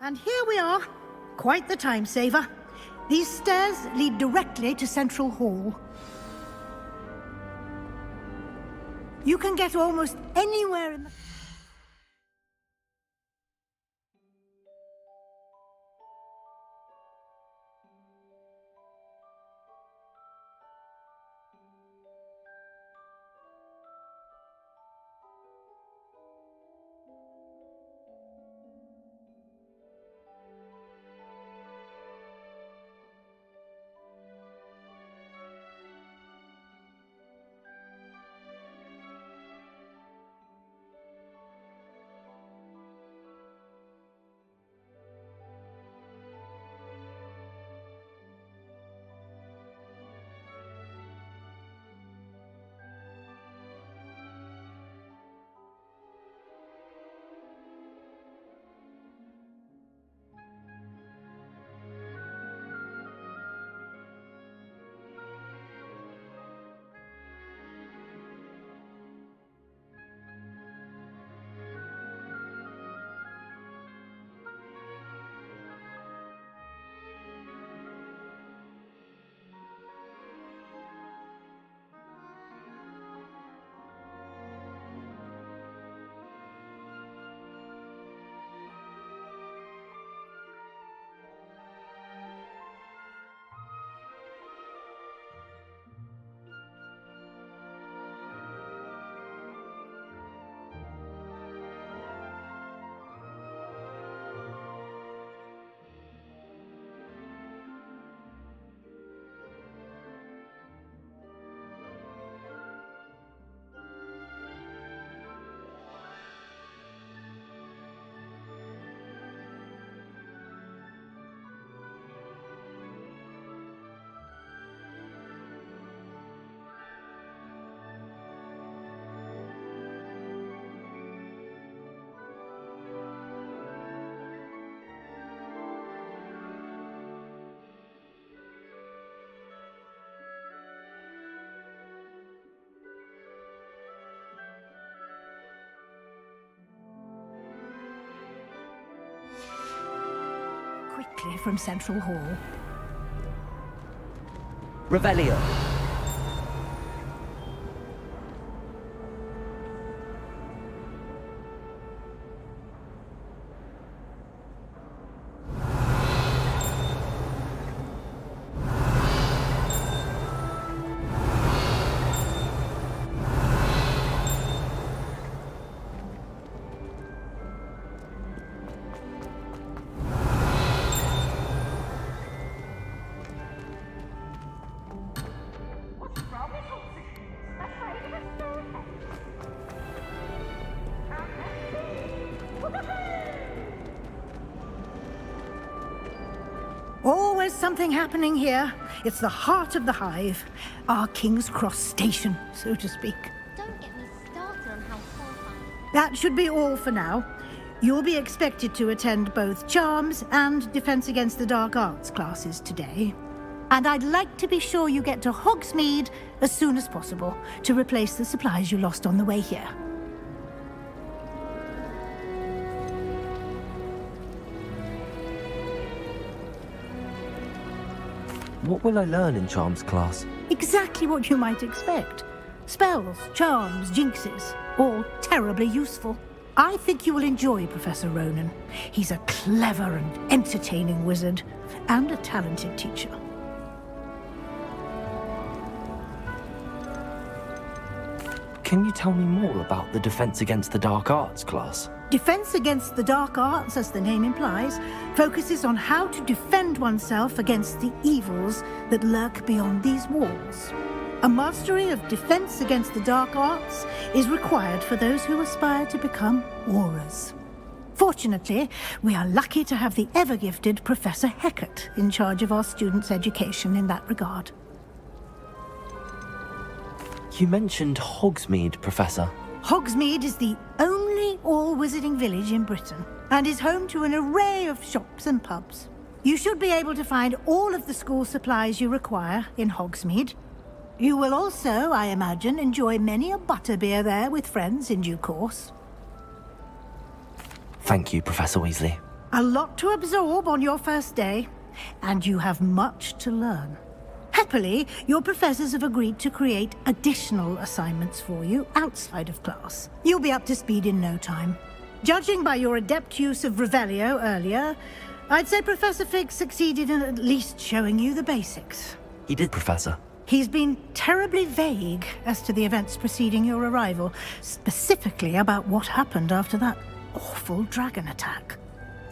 And here we are. Quite the time saver. These stairs lead directly to Central Hall. You can get almost anywhere in the... Quickly from Central Hall. Revelio. Always something happening here. It's the heart of the hive. Our King's Cross station, so to speak. Don't get me started on how horrifying. That should be all for now. You'll be expected to attend both Charms and Defense Against the Dark Arts classes today. And I'd like to be sure you get to Hogsmeade as soon as possible to replace the supplies you lost on the way here. What will I learn in Charms class? Exactly what you might expect. Spells, charms, jinxes, all terribly useful. I think you will enjoy Professor Ronan. He's a clever and entertaining wizard, and a talented teacher. Can you tell me more about the Defense Against the Dark Arts class? Defense Against the Dark Arts, as the name implies, focuses on how to defend oneself against the evils that lurk beyond these walls. A mastery of Defense Against the Dark Arts is required for those who aspire to become Aurors. Fortunately, we are lucky to have the ever-gifted Professor Hecat in charge of our students' education in that regard. You mentioned Hogsmeade, Professor. Hogsmeade is the only all-wizarding village in Britain and is home to an array of shops and pubs. You should be able to find all of the school supplies you require in Hogsmeade. You will also, I imagine, enjoy many a butterbeer there with friends in due course. Thank you, Professor Weasley. A lot to absorb on your first day, and you have much to learn. Happily, your professors have agreed to create additional assignments for you outside of class. You'll be up to speed in no time. Judging by your adept use of Revelio earlier, I'd say Professor Fig succeeded in at least showing you the basics. He did, Professor. He's been terribly vague as to the events preceding your arrival, specifically about what happened after that awful dragon attack.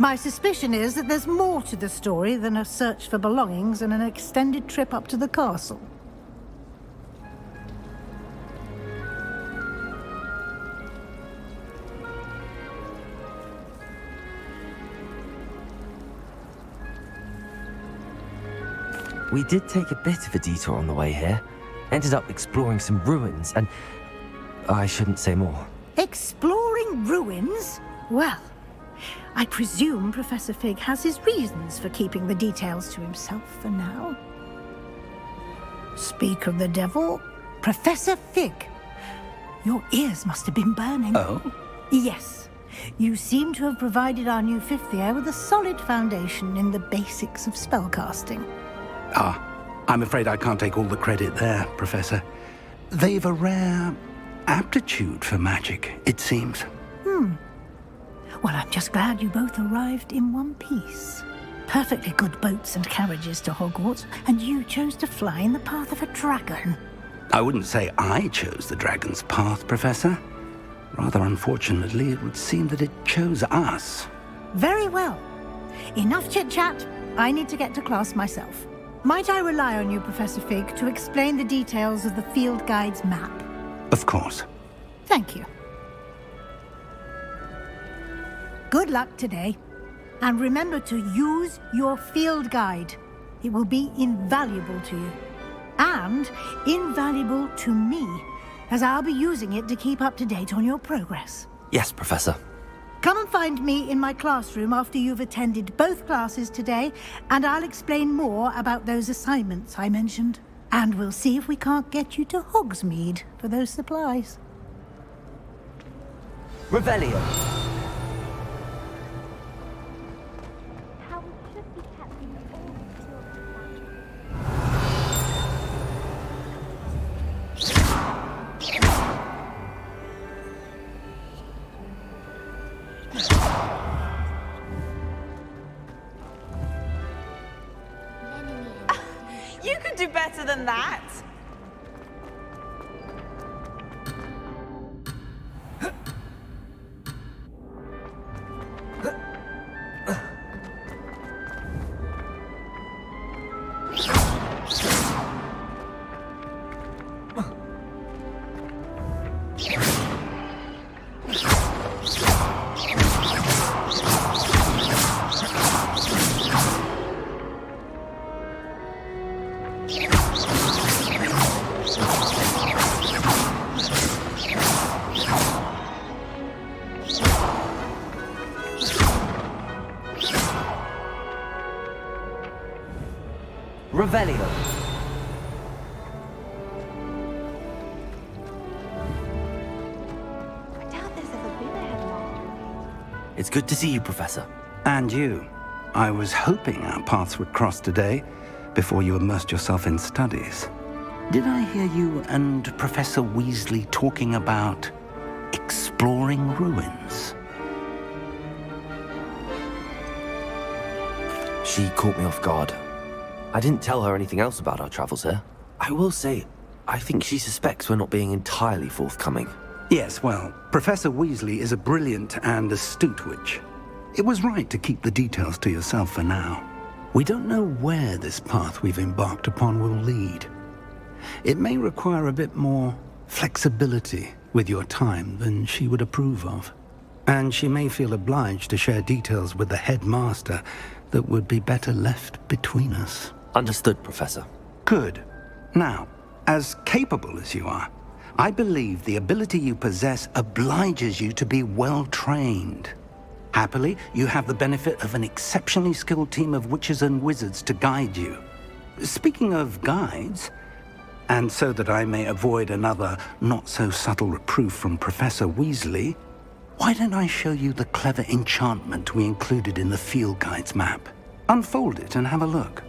My suspicion is that there's more to the story than a search for belongings and an extended trip up to the castle. We did take a bit of a detour on the way here. Ended up exploring some ruins and... I shouldn't say more. Exploring ruins? Well, I presume Professor Fig has his reasons for keeping the details to himself for now. Speak of the devil, Professor Fig. Your ears must have been burning. Oh? Yes. You seem to have provided our new fifth year with a solid foundation in the basics of spellcasting. Ah, I'm afraid I can't take all the credit there, Professor. They've a rare aptitude for magic, it seems. Well, I'm just glad you both arrived in one piece. Perfectly good boats and carriages to Hogwarts, and you chose to fly in the path of a dragon. I wouldn't say I chose the dragon's path, Professor. Rather unfortunately, it would seem that it chose us. Very well. Enough chit-chat. I need to get to class myself. Might I rely on you, Professor Fig, to explain the details of the field guide's map? Of course. Thank you. Good luck today. And remember to use your field guide. It will be invaluable to you. And invaluable to me, as I'll be using it to keep up to date on your progress. Yes, Professor. Come and find me in my classroom after you've attended both classes today, and I'll explain more about those assignments I mentioned. And we'll see if we can't get you to Hogsmeade for those supplies. Revelio. How it should be kept in all You could do better than that. Revelio. I doubt there's ever been a headmaster. It's good to see you, Professor. And you. I was hoping our paths would cross today, before you immersed yourself in studies. Did I hear you and Professor Weasley talking about exploring ruins? She caught me off guard. I didn't tell her anything else about our travels here. I will say, I think she suspects we're not being entirely forthcoming. Yes, well, Professor Weasley is a brilliant and astute witch. It was right to keep the details to yourself for now. We don't know where this path we've embarked upon will lead. It may require a bit more flexibility with your time than she would approve of. And she may feel obliged to share details with the headmaster that would be better left between us. Understood, Professor. Good. Now, as capable as you are, I believe the ability you possess obliges you to be well trained. Happily, you have the benefit of an exceptionally skilled team of witches and wizards to guide you. Speaking of guides, and so that I may avoid another not-so-subtle reproof from Professor Weasley, Why don't I show you the clever enchantment we included in the field guide's map? Unfold it and have a look.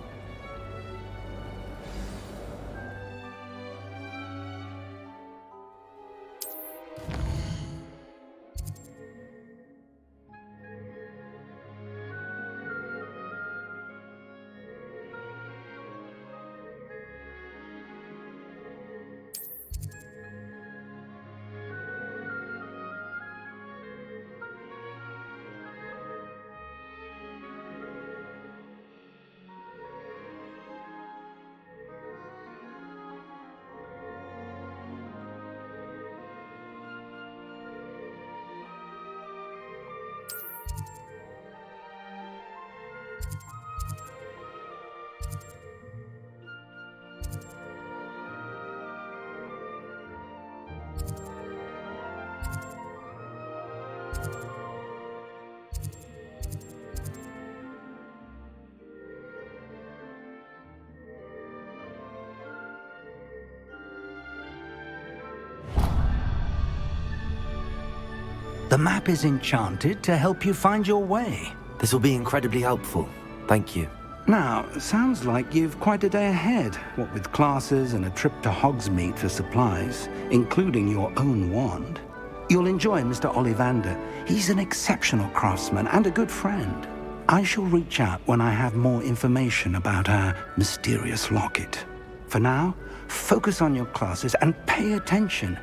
The map is enchanted to help you find your way. This will be incredibly helpful. Thank you. Now, sounds like you've quite a day ahead, what with classes and a trip to Hogsmeade for supplies, including your own wand. You'll enjoy Mr. Ollivander. He's an exceptional craftsman and a good friend. I shall reach out when I have more information about our mysterious locket. For now, focus on your classes and pay attention.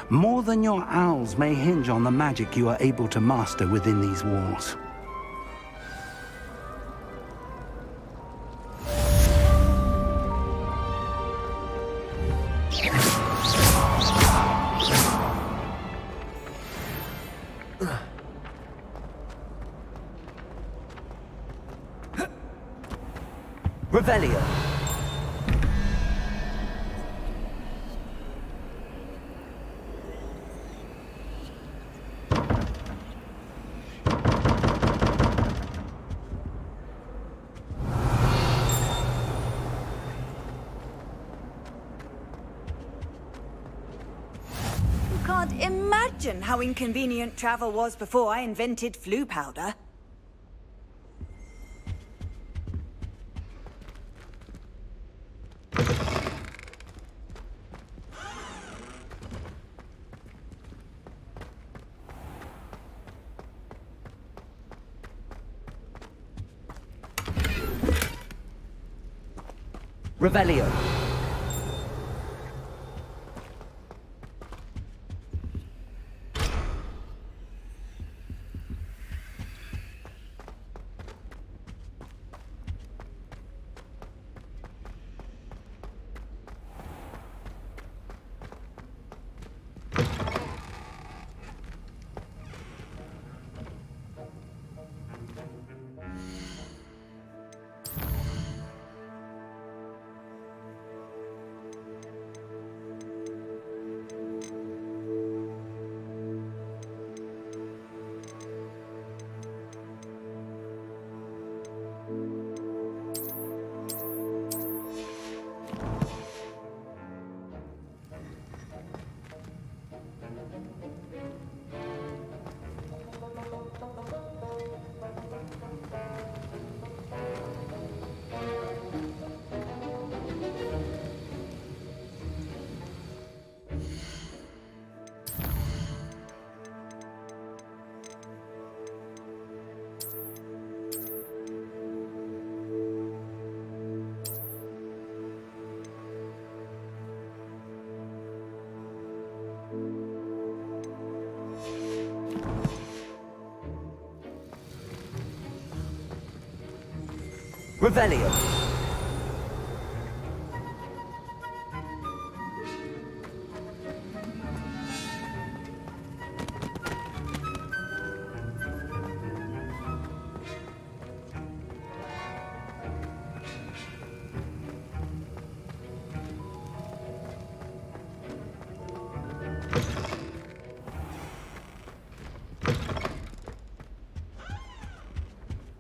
More than your owls may hinge on the magic you are able to master within these walls. Revelio. Can't imagine how inconvenient travel was before I invented flu powder. Revelio. Revelio.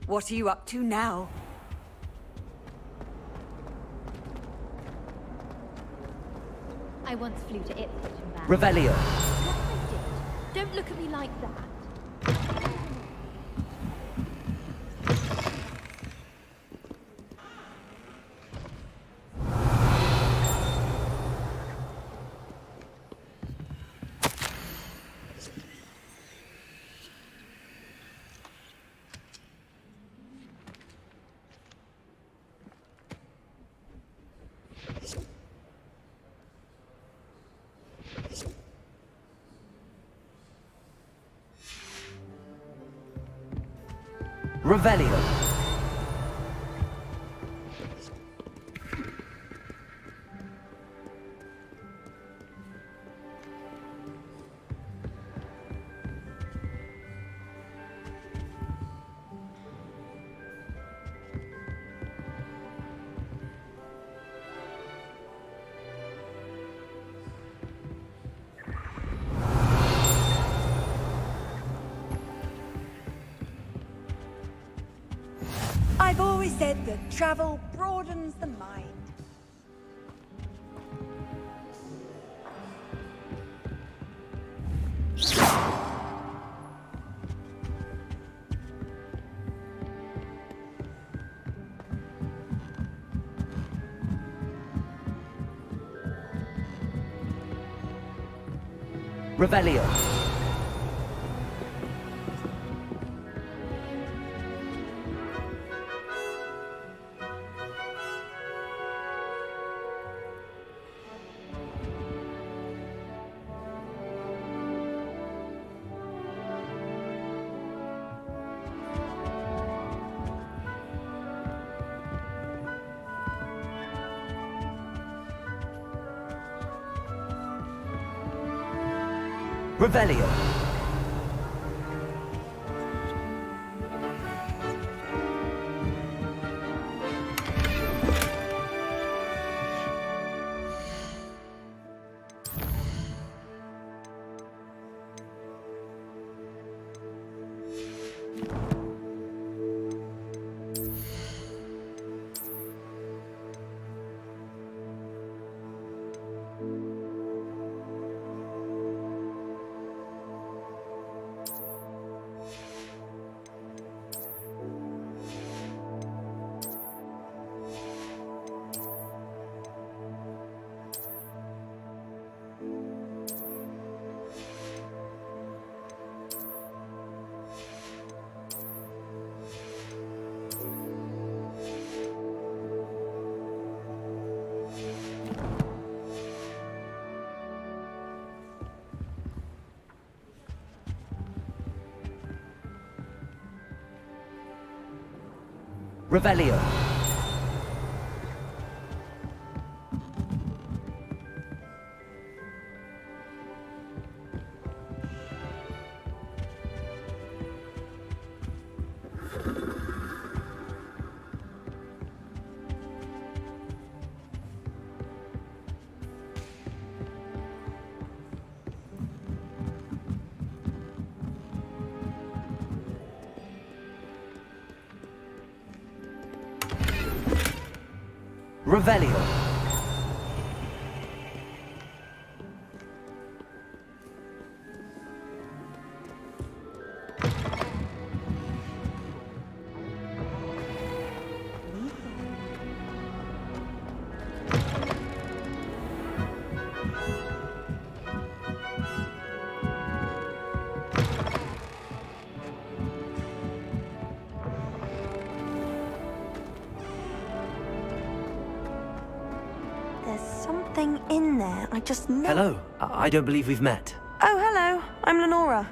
What are you up to now? I once flew to Ipswich and back. Revelio. Yes, I did. Don't look at me like that. Revelio. I've always said that travel broadens the mind. Revelio. Revelio. Revelio. Revelio. Something in there. I just know. Hello. I don't believe we've met. Oh, hello. I'm Lenora.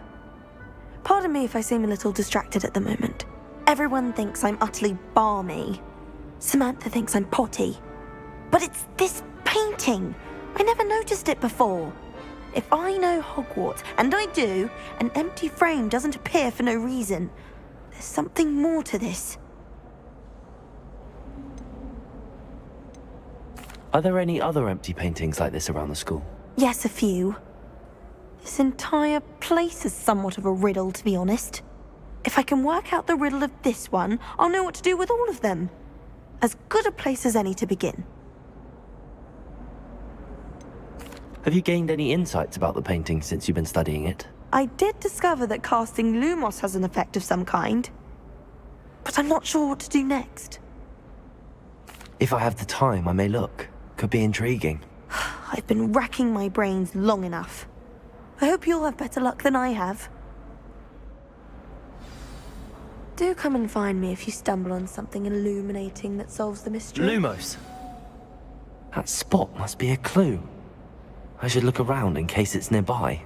Pardon me if I seem a little distracted at the moment. Everyone thinks I'm utterly balmy. Samantha thinks I'm potty. But it's this painting. I never noticed it before. If I know Hogwarts, and I do, an empty frame doesn't appear for no reason. There's something more to this. Are there any other empty paintings like this around the school? Yes, a few. This entire place is somewhat of a riddle, to be honest. If I can work out the riddle of this one, I'll know what to do with all of them. As good a place as any to begin. Have you gained any insights about the painting since you've been studying it? I did discover that casting Lumos has an effect of some kind. But I'm not sure what to do next. If I have the time, I may look. Could be intriguing. I've been racking my brains long enough. I hope you'll have better luck than I have. Do come and find me if you stumble on something illuminating that solves the mystery. Lumos! That spot must be a clue. I should look around in case it's nearby.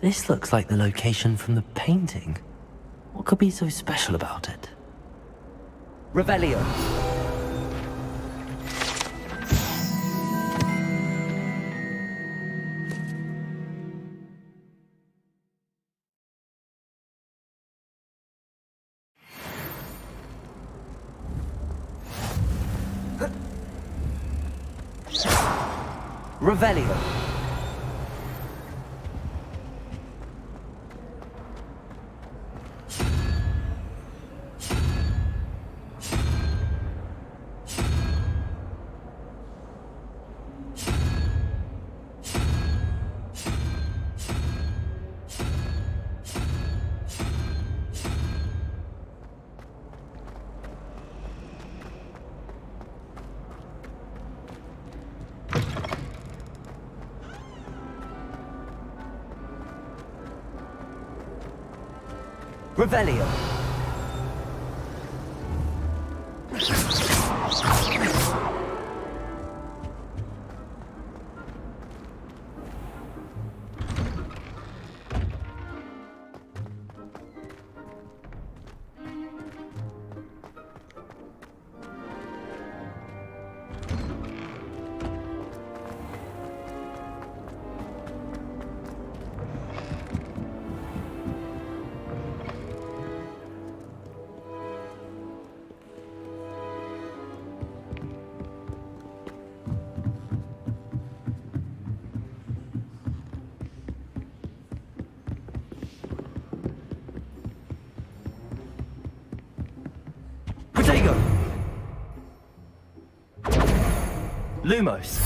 This looks like the location from the painting. What could be so special about it? Revelio. Revelio. Revelio. Protego! Lumos.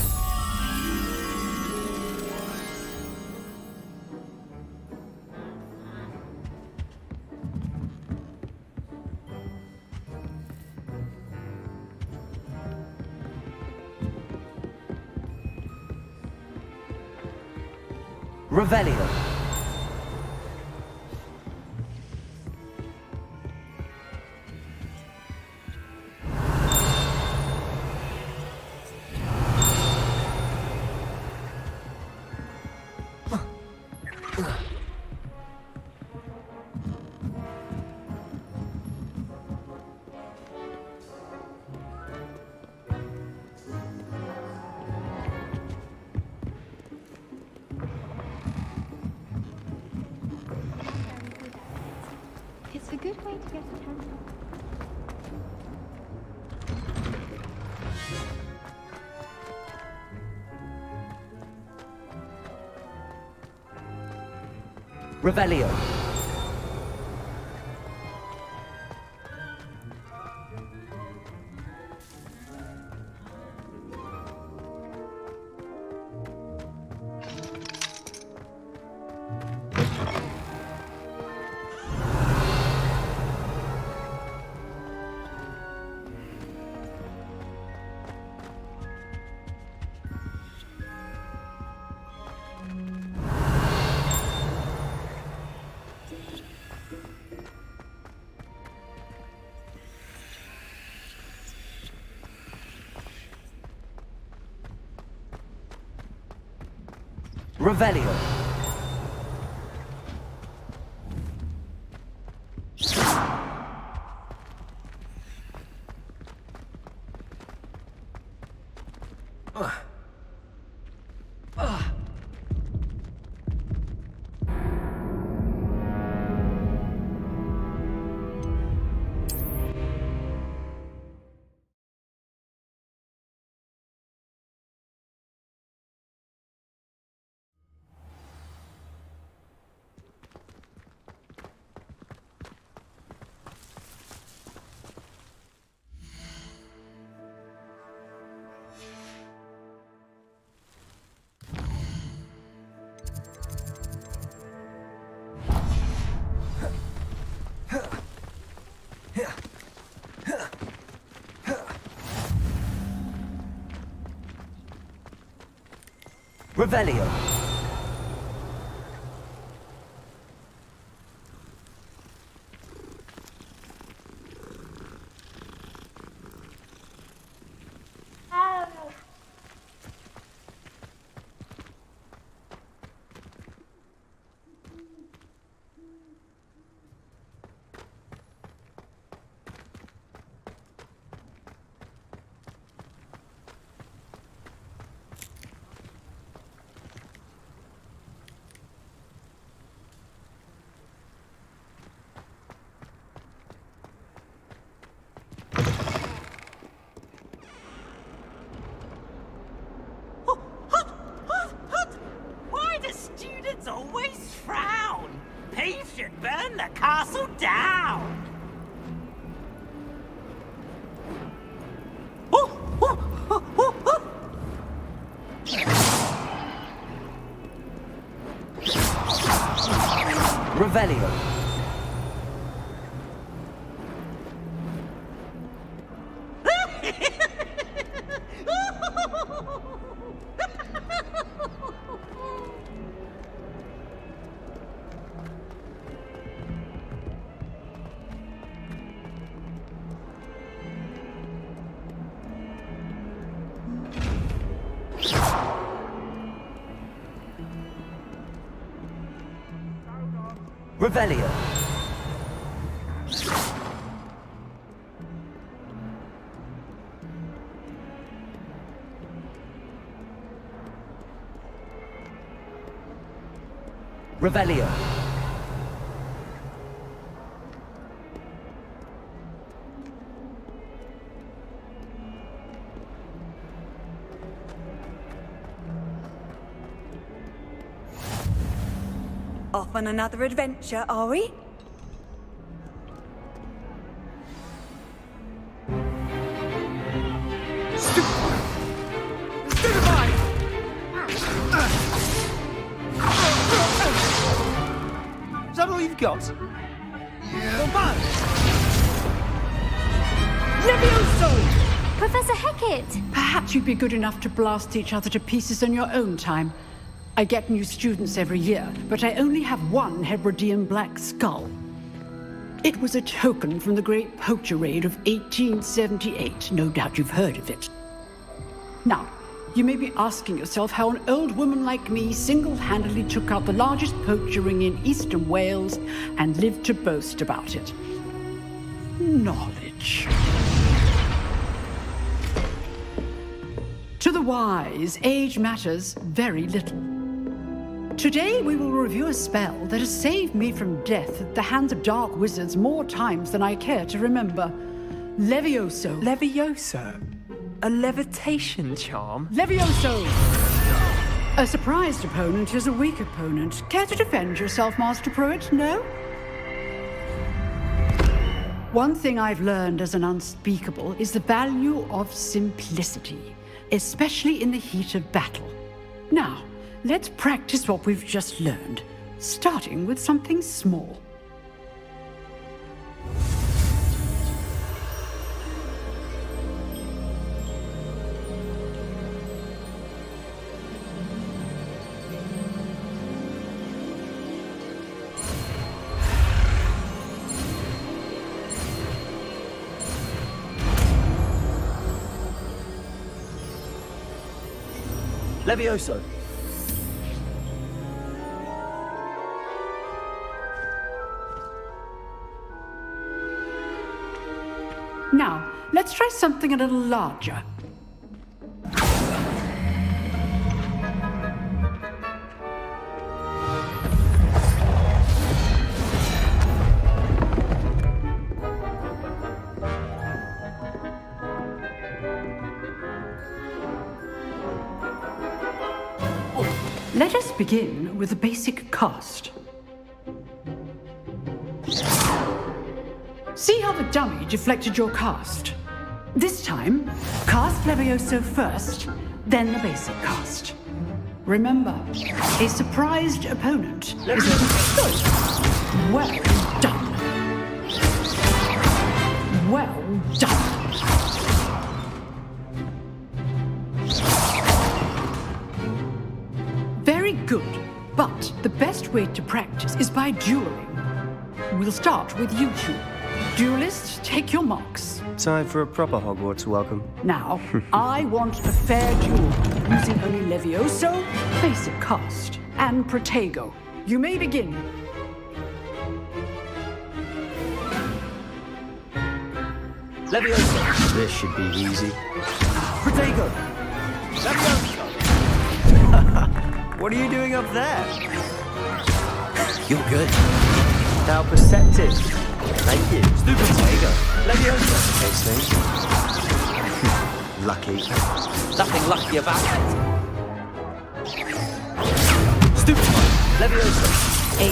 Revelio. It's a good way to get the hands on. Revelio. Revelio. Revelio. Castle down! Revelio. Revelio. Revelio. Off on another adventure, are we? Is that all you've got? Professor Hecat! Perhaps you'd be good enough to blast each other to pieces on your own time. I get new students every year, but I only have one Hebridean black skull. It was a token from the Great Poacher Raid of 1878. No doubt you've heard of it. Now, you may be asking yourself how an old woman like me single-handedly took out the largest poacher ring in eastern Wales and lived to boast about it. Knowledge. To the wise, age matters very little. Today we will review a spell that has saved me from death at the hands of dark wizards more times than I care to remember. Levioso. Levioso? A levitation charm? Levioso! A surprised opponent is a weak opponent. Care to defend yourself, Master Pruitt? No? One thing I've learned as an unspeakable is the value of simplicity, especially in the heat of battle. Now, let's practice what we've just learned, starting with something small. Levioso. Now, let's try something a little larger. Let us begin with a basic cast. See how the dummy deflected your cast? This time, cast Levioso first, then the basic cast. Remember, a surprised opponent is a... Well done. Well done. Very good, but the best way to practice is by dueling. We'll start with you two. Duelists, take your marks. Time for a proper Hogwarts welcome. Now, I want a fair duel, using only Levioso, basic cast, and Protego. You may begin. Levioso. This should be easy. Protego. Levioso! What are you doing up there? You're good. How perceptive. Thank you. Stupid Protego. Levioso. Okay, lucky. Nothing lucky about it. Stupid Levioso. A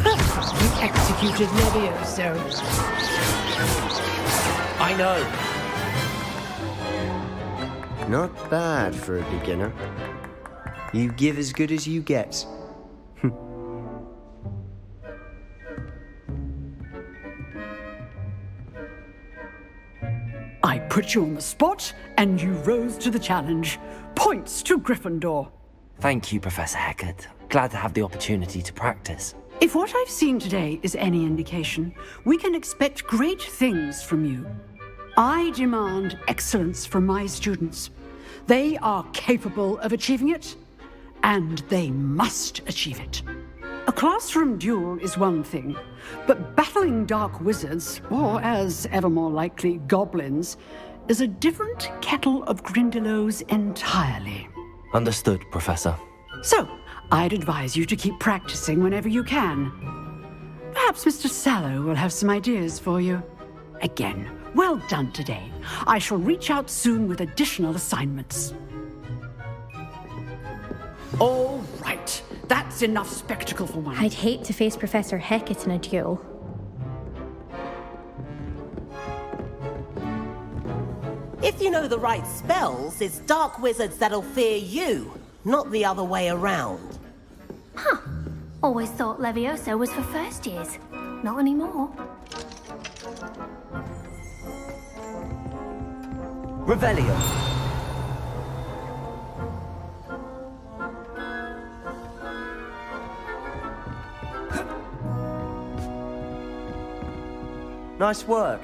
perfectly executed Levioso. I know. Not bad for a beginner. You give as good as you get. I put you on the spot, and you rose to the challenge. Points to Gryffindor. Thank you, Professor Hecat. Glad to have the opportunity to practice. If what I've seen today is any indication, we can expect great things from you. I demand excellence from my students. They are capable of achieving it, and they must achieve it. A classroom duel is one thing, but battling dark wizards, or as ever more likely, goblins, is a different kettle of Grindylows entirely. Understood, Professor. So, I'd advise you to keep practicing whenever you can. Perhaps Mr. Sallow will have some ideas for you. Again, well done today. I shall reach out soon with additional assignments. All right. That's enough spectacle for one. I'd hate to face Professor Hecat in a duel. If you know the right spells, it's dark wizards that'll fear you, not the other way around. Huh. Always thought Levioso was for first years. Not anymore. Revelio. Nice work.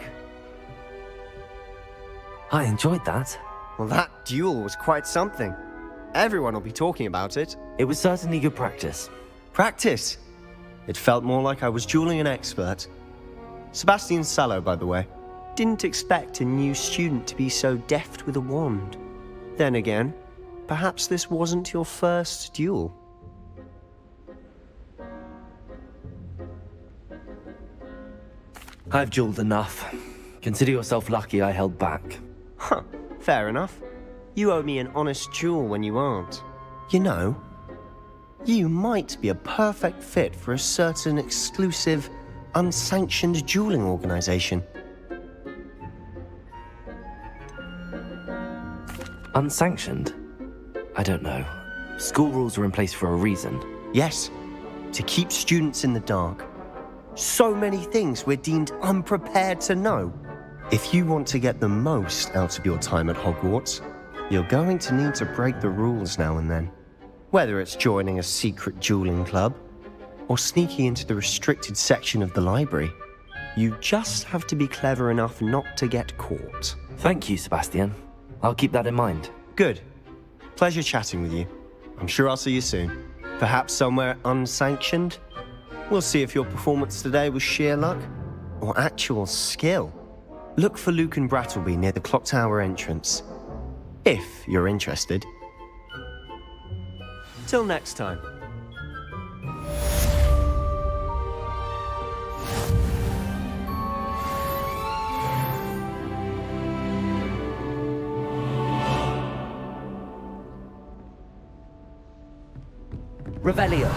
I enjoyed that. Well, that duel was quite something. Everyone will be talking about it. It was certainly good practice. Practice? It felt more like I was dueling an expert. Sebastian Sallow, by the way. Didn't expect a new student to be so deft with a wand. Then again, perhaps this wasn't your first duel. I've dueled enough. Consider yourself lucky I held back. Huh, fair enough. You owe me an honest duel when you aren't. You know, you might be a perfect fit for a certain exclusive, unsanctioned dueling organization. Unsanctioned? I don't know. School rules are in place for a reason. Yes, to keep students in the dark. So many things we're deemed unprepared to know. If you want to get the most out of your time at Hogwarts, you're going to need to break the rules now and then. Whether it's joining a secret dueling club, or sneaking into the restricted section of the library, you just have to be clever enough not to get caught. Thank you, Sebastian. I'll keep that in mind. Good. Pleasure chatting with you. I'm sure I'll see you soon. Perhaps somewhere unsanctioned? We'll see if your performance today was sheer luck or actual skill. Look for Luke and Brattleby near the clock tower entrance, if you're interested. Till next time. Revelio.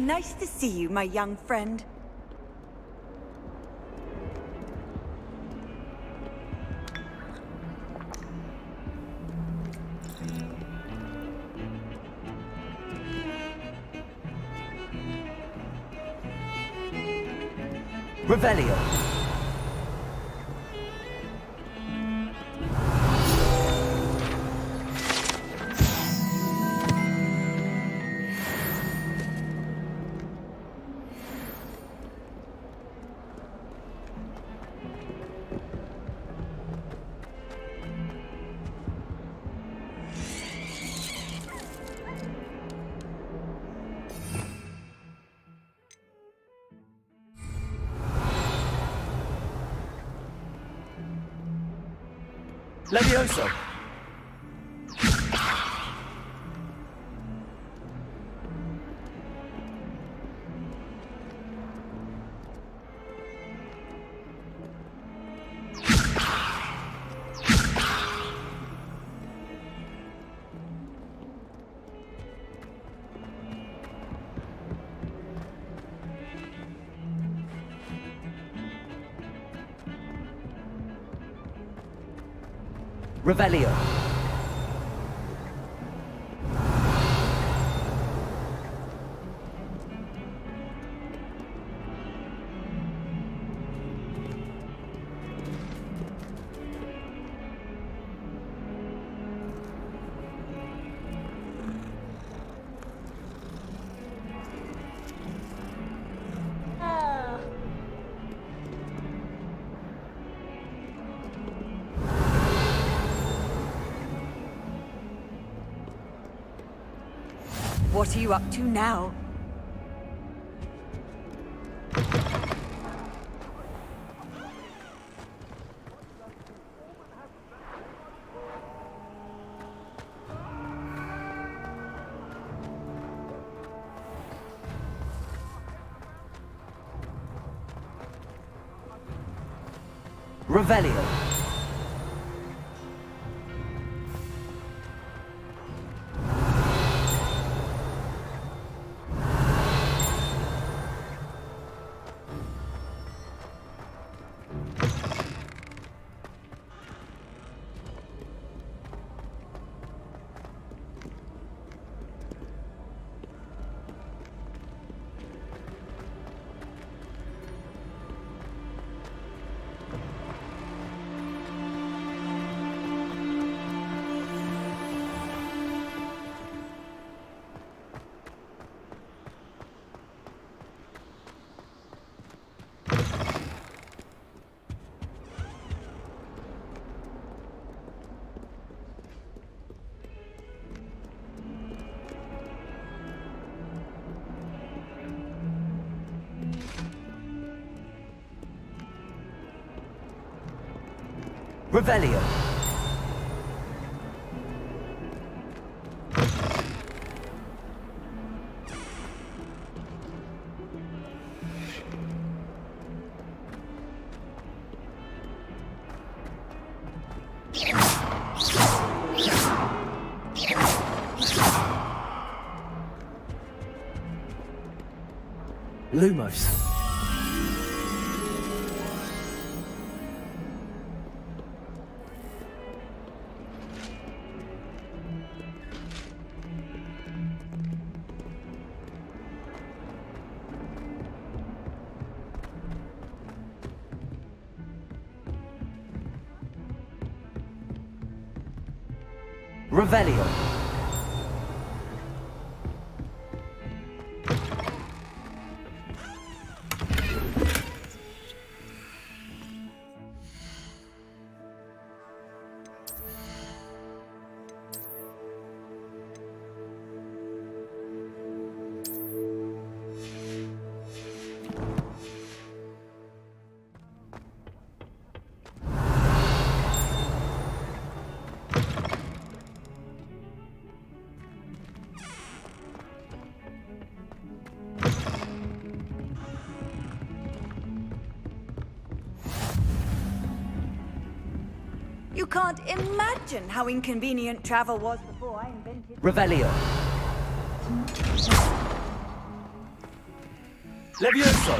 Nice to see you, my young friend. Revelio. Levioso! Revelio. What are you up to now? Revelio. Revelio. Lumos. Revelio. You can't imagine how inconvenient travel was before I invented... Revelio. Levioso!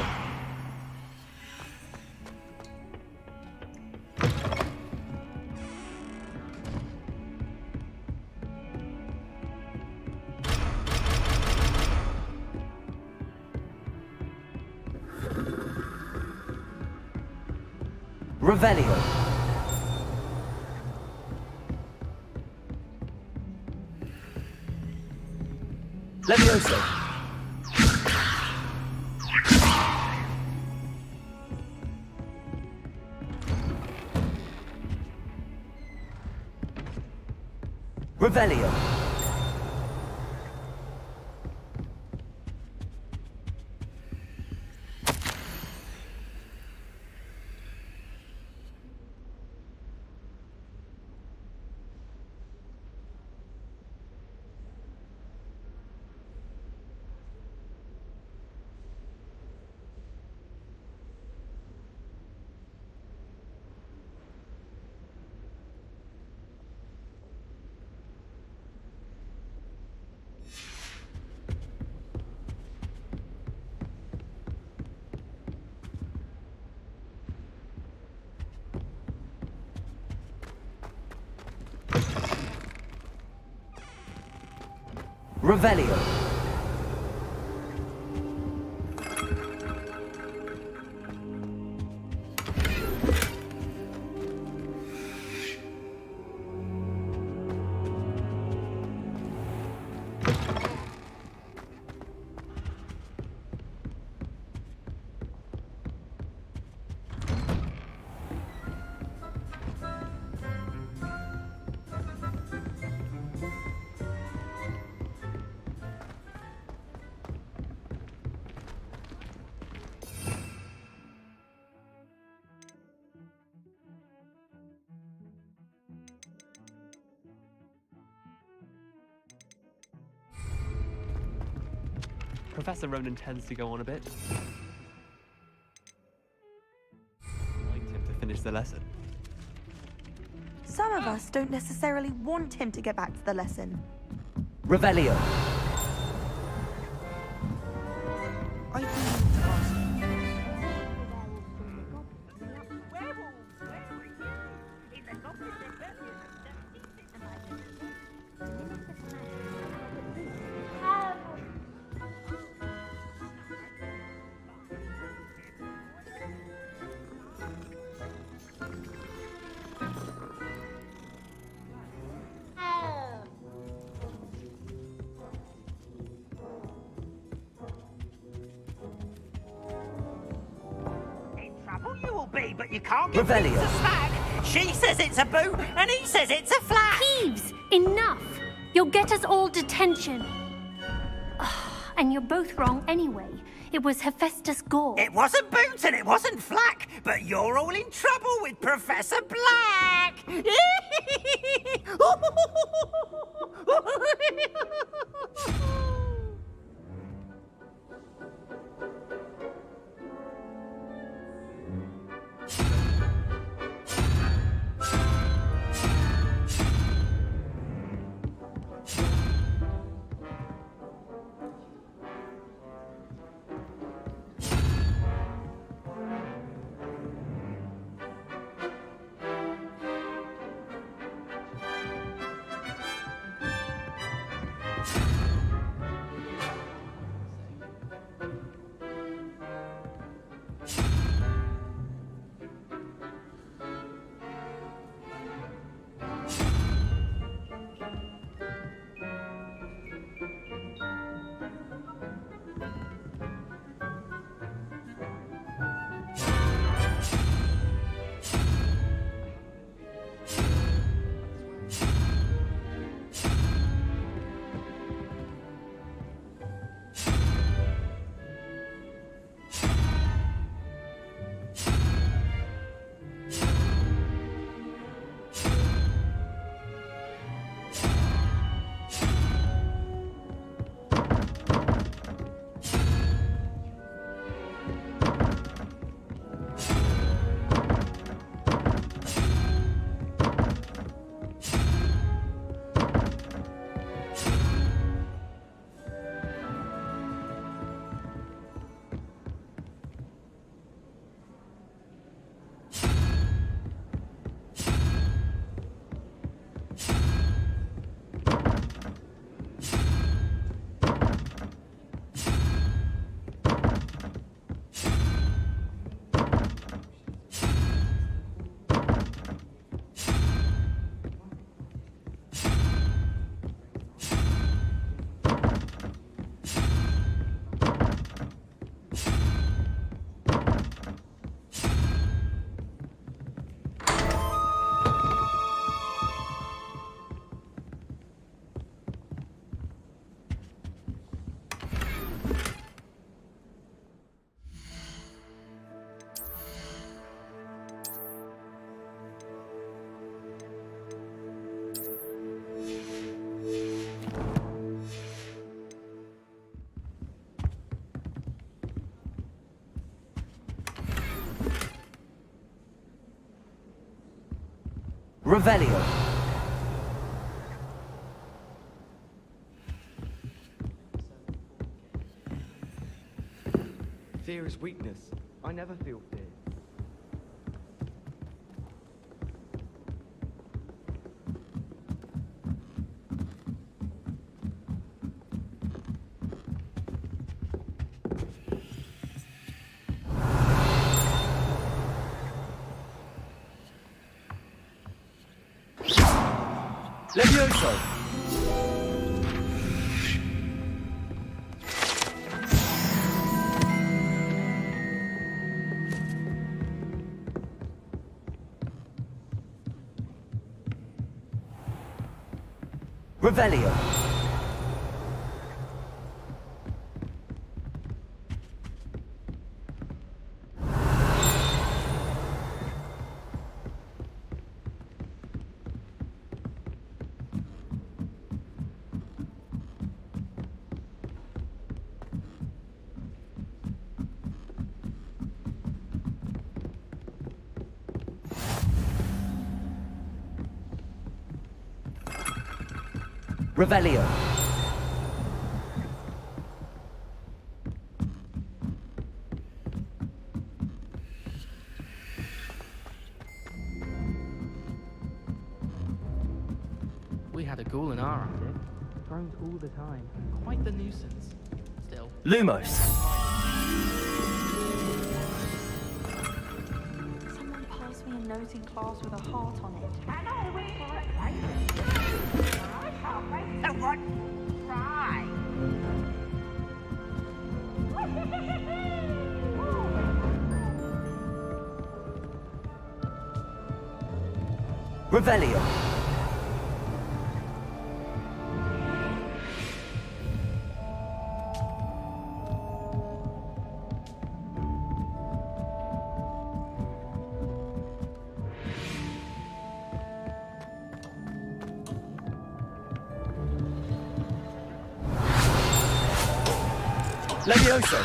Revelio! Levioso! Revelio! Revelio! Professor Ronan tends to go on a bit. I liked him to finish the lesson. Some of us don't necessarily want him to get back to the lesson. Revelio! You will be, but you can't give Revelio. Peeves a slack. She says it's a boo, and he says it's a flat. Peeves, enough! You'll get us all detention. And you're both wrong anyway. It was Hephaestus Gore. It wasn't Boot and it wasn't Flack, but you're all in trouble with Professor Black. Revelio. Fear is weakness. I never feel fear. Levioso. Revelio. Revelio. We had a ghoul in our attic. Drones all the time. Quite the nuisance. Still. Lumos. Someone passed me a note in class with a heart on it. And I wait for it later. I can't wait to watch you cry. Revelio. Levioso.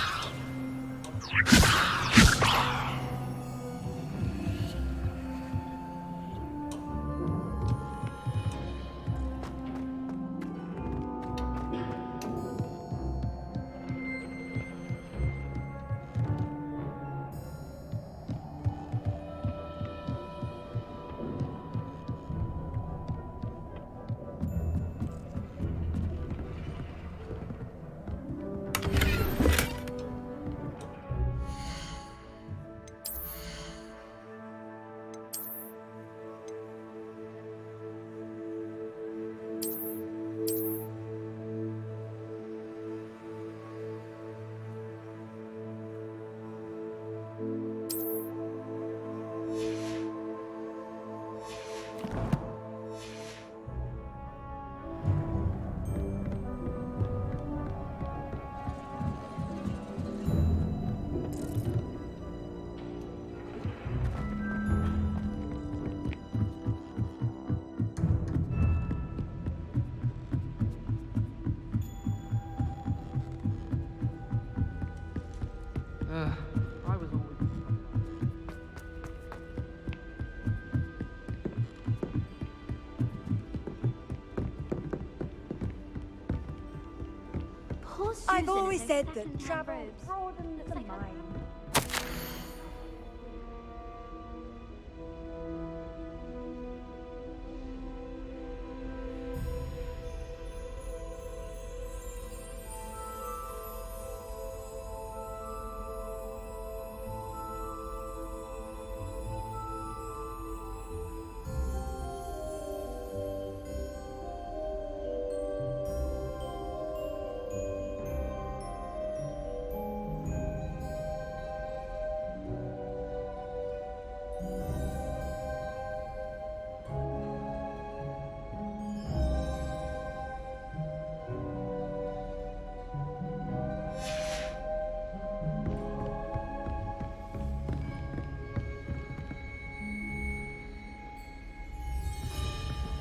I was always... Poor Susan I've always in those said satin that tan travel robes. broadens Looks the like her mind.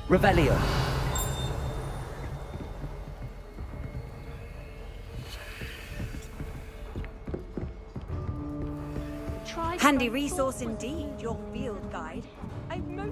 Revelio. Try to Handy find resource thought was indeed, your field guide. I most...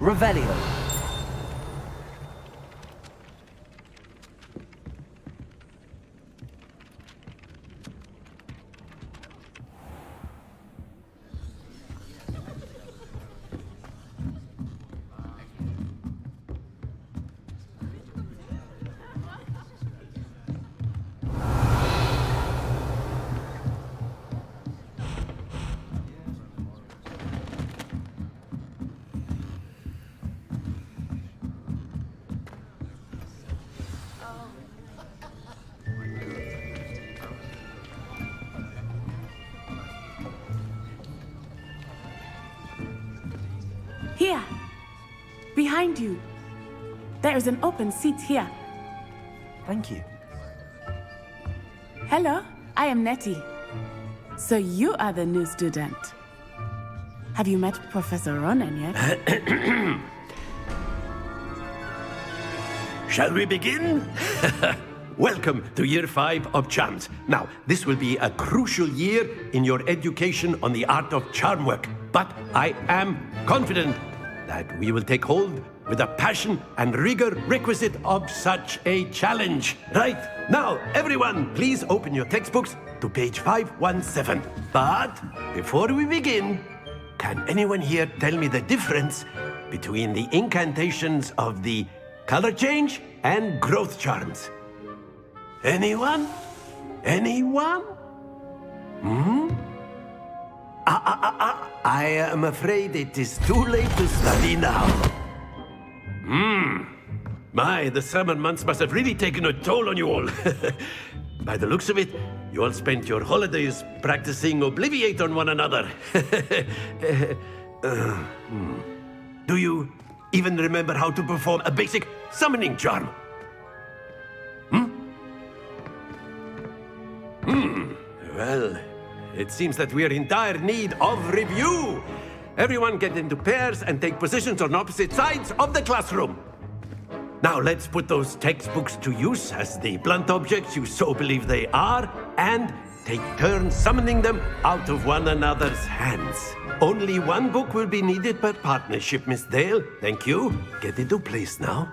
Revelio. Here, behind you. There is an open seat here. Thank you. Hello, I am Nettie. So you are the new student. Have you met Professor Ronan yet? Shall we begin? Welcome to Year 5 of Charms. Now, this will be a crucial year in your education on the art of charm work. But I am confident that we will take hold with the passion and rigor requisite of such a challenge. Right, now, everyone, please open your textbooks to page 517. But before we begin, can anyone here tell me the difference between the incantations of the color change and growth charms? Anyone? Anyone? I am afraid it is too late to study now. My, the summer months must have really taken a toll on you all. By the looks of it, you all spent your holidays practicing Obliviate on one another. Do you even remember how to perform a basic summoning charm? Well, it seems that we are in dire need of review. Everyone get into pairs and take positions on opposite sides of the classroom. Now let's put those textbooks to use as the blunt objects you so believe they are, and take turns summoning them out of one another's hands. Only one book will be needed per partnership, Miss Dale. Thank you. Get into place now.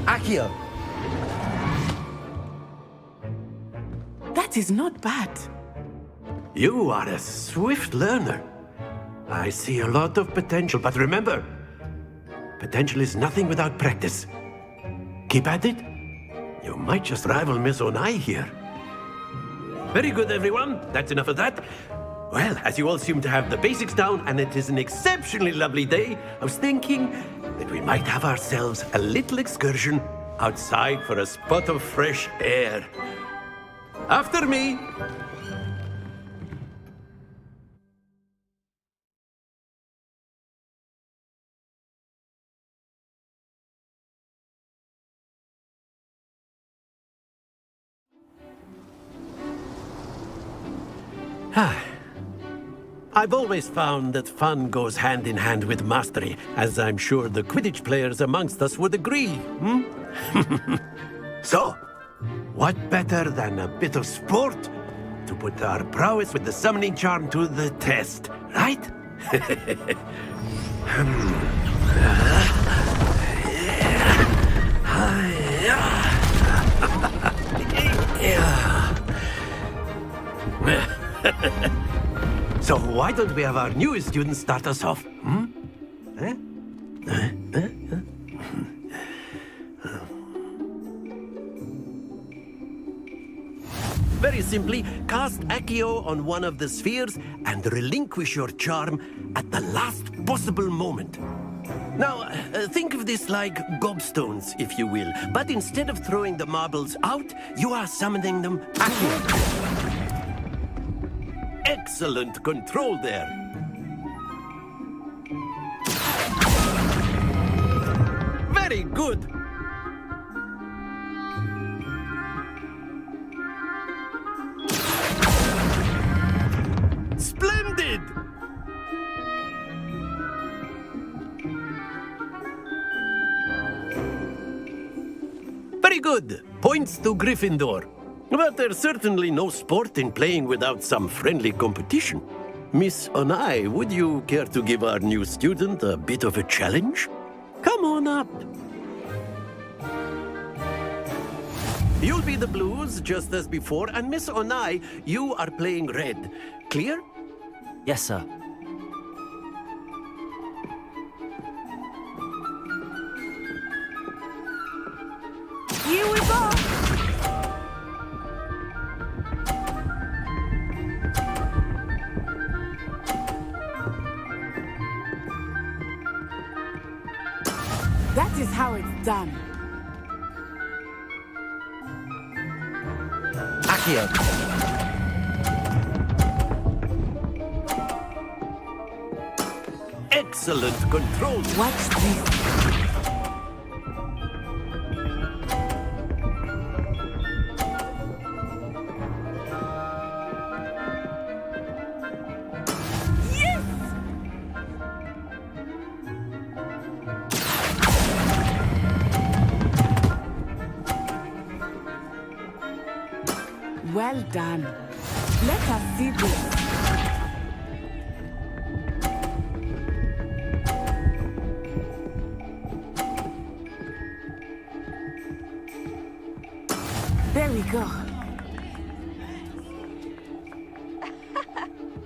Accio. That is not bad. You are a swift learner. I see a lot of potential, but remember, potential is nothing without practice. Keep at it. You might just rival Miss Onai here. Very good, everyone. That's enough of that. Well, as you all seem to have the basics down, and it is an exceptionally lovely day, I was thinking that we might have ourselves a little excursion outside for a spot of fresh air. After me. I've always found that fun goes hand in hand with mastery, as I'm sure the Quidditch players amongst us would agree. So, what better than a bit of sport to put our prowess with the summoning charm to the test, right? So why don't we have our newest student start us off? Very simply, cast Accio on one of the spheres and relinquish your charm at the last possible moment. Now, think of this like gobstones, if you will, but instead of throwing the marbles out, you are summoning them Accio. Excellent control there. Very good. Splendid! Good. Points to Gryffindor. But there's certainly no sport in playing without some friendly competition. Miss Onai, would you care to give our new student a bit of a challenge? Come on up. You'll be the blues, just as before, and Miss Onai, you are playing red. Clear? Yes, sir. Here we go! That is how it's done. Accio. Excellent control. Watch this. Well done. Let us see this. There we go.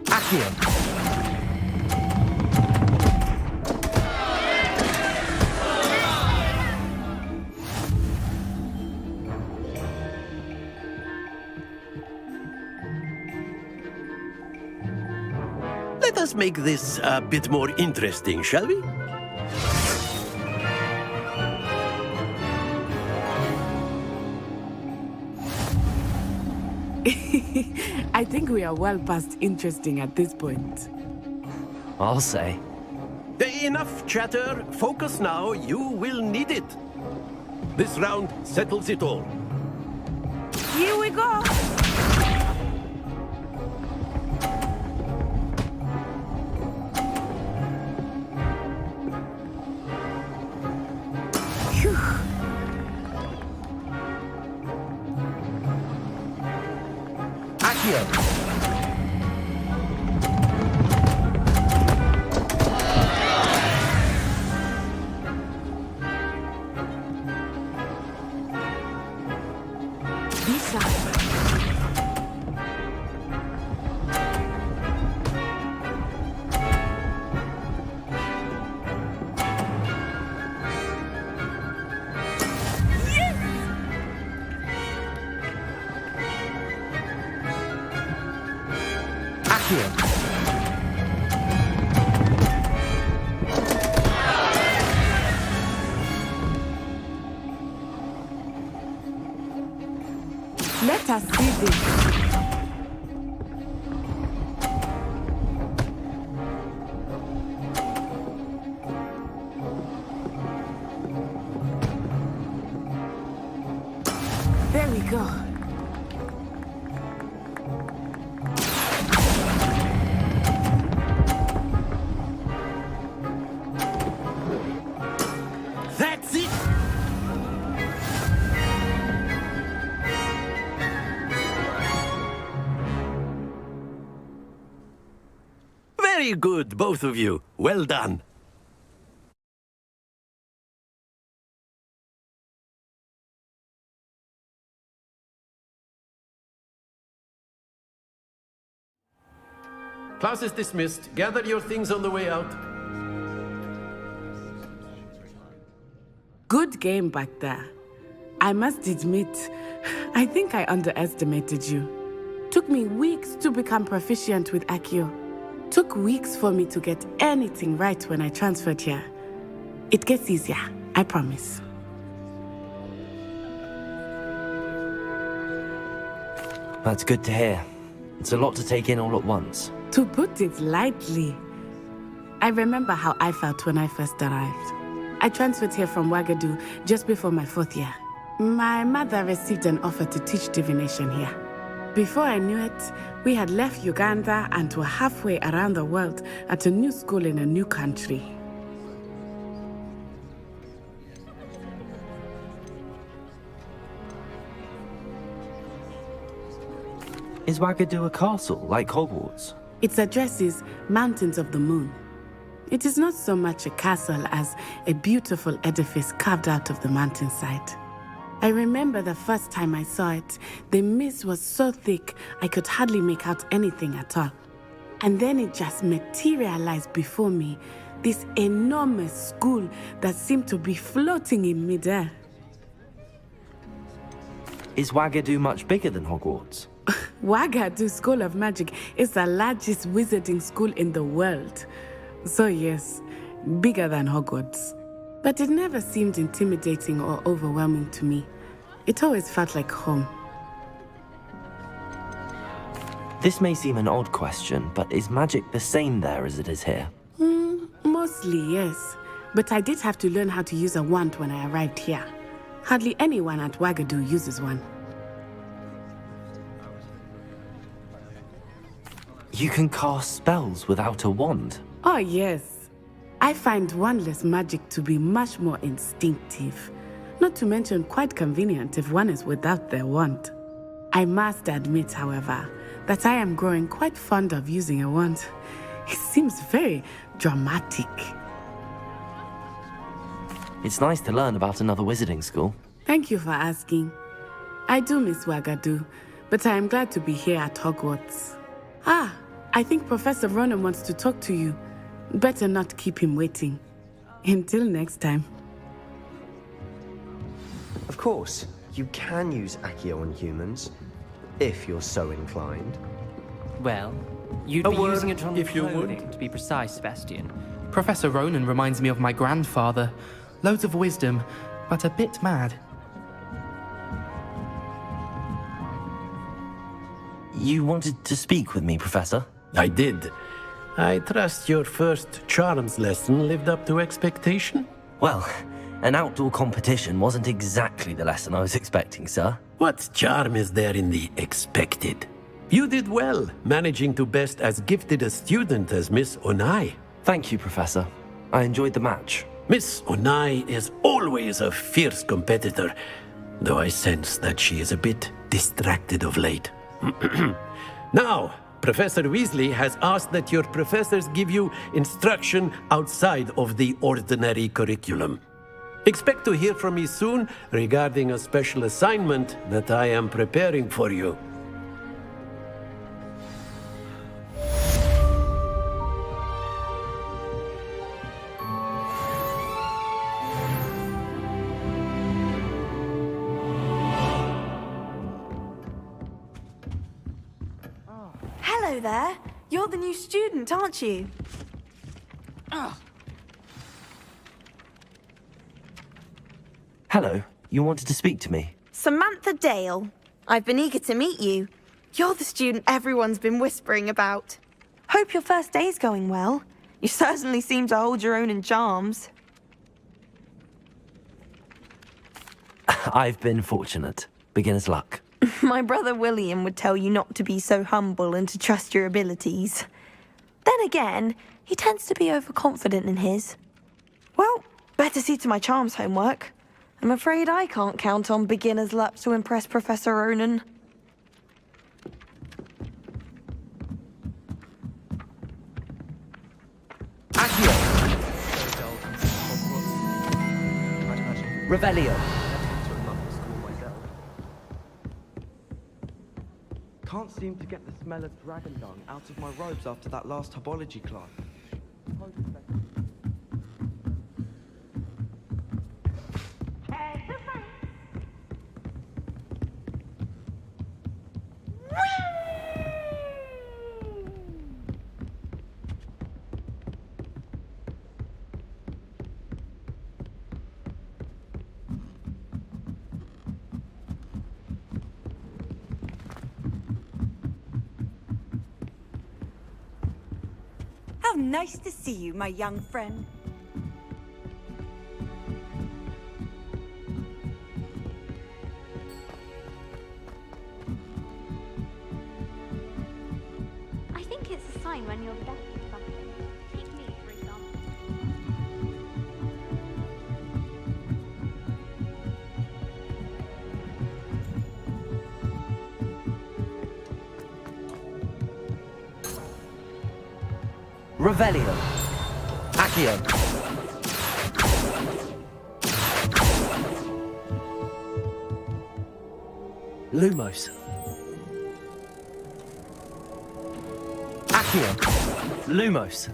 Accio. Let us make this a bit more interesting, shall we? I think we are well past interesting at this point. I'll say. Enough chatter. Focus now. You will need it. This round settles it all. Here we go! Let us see this. There we go. That's it! Very good, both of you. Well done. Class is dismissed. Gather your things on the way out. Good game back there. I must admit, I think I underestimated you. Took me weeks to become proficient with Accio. Took weeks for me to get anything right when I transferred here. It gets easier, I promise. That's good to hear. It's a lot to take in all at once. To put it lightly, I remember how I felt when I first arrived. I transferred here from Ouagadougou just before my 4th year. My mother received an offer to teach divination here. Before I knew it, we had left Uganda and were halfway around the world at a new school in a new country. Is Wagadu a castle, like Hogwarts? Its address is Mountains of the Moon. It is not so much a castle as a beautiful edifice carved out of the mountainside. I remember the first time I saw it, the mist was so thick I could hardly make out anything at all. And then it just materialized before me, this enormous school that seemed to be floating in midair. Is Wagadu much bigger than Hogwarts? Wagadu School of Magic is the largest wizarding school in the world. So yes, bigger than Hogwarts. But it never seemed intimidating or overwhelming to me. It always felt like home. This may seem an odd question, but is magic the same there as it is here? Mostly, yes. But I did have to learn how to use a wand when I arrived here. Hardly anyone at Wagadu uses one. You can cast spells without a wand? Oh, yes. I find wandless magic to be much more instinctive. Not to mention quite convenient if one is without their wand. I must admit, however, that I am growing quite fond of using a wand. It seems very dramatic. It's nice to learn about another wizarding school. Thank you for asking. I do miss Wagadu, but I am glad to be here at Hogwarts. Ah, I think Professor Ronan wants to talk to you. Better not keep him waiting. Until next time. Of course, you can use Accio on humans, if you're so inclined. Well, you'd be using it on clothing, to be precise, Sebastian. Professor Ronan reminds me of my grandfather. Loads of wisdom, but a bit mad. You wanted to speak with me, Professor? I did. I trust your first charms lesson lived up to expectation? Well, an outdoor competition wasn't exactly the lesson I was expecting, sir. What charm is there in the expected? You did well, managing to best as gifted a student as Miss Onai. Thank you, Professor. I enjoyed the match. Miss Onai is always a fierce competitor, though I sense that she is a bit distracted of late. Now, Professor Weasley has asked that your professors give you instruction outside of the ordinary curriculum. Expect to hear from me soon regarding a special assignment that I am preparing for you. Hello there. You're the new student, aren't you? Hello. You wanted to speak to me? Samantha Dale. I've been eager to meet you. You're the student everyone's been whispering about. Hope your first day's going well. You certainly seem to hold your own in charms. I've been fortunate. Beginner's luck. My brother William would tell you not to be so humble and to trust your abilities. Then again, he tends to be overconfident in his. Well, better see to my charms homework. I'm afraid I can't count on beginner's luck to impress Professor Ronan. Revelio. Can't seem to get the smell of dragon dung out of my robes after that last herbology class. How nice to see you, my young friend. I think it's a sign when you're the best at something. Take me, for example. Revelio. Accio. Lumos. Accio. Lumos.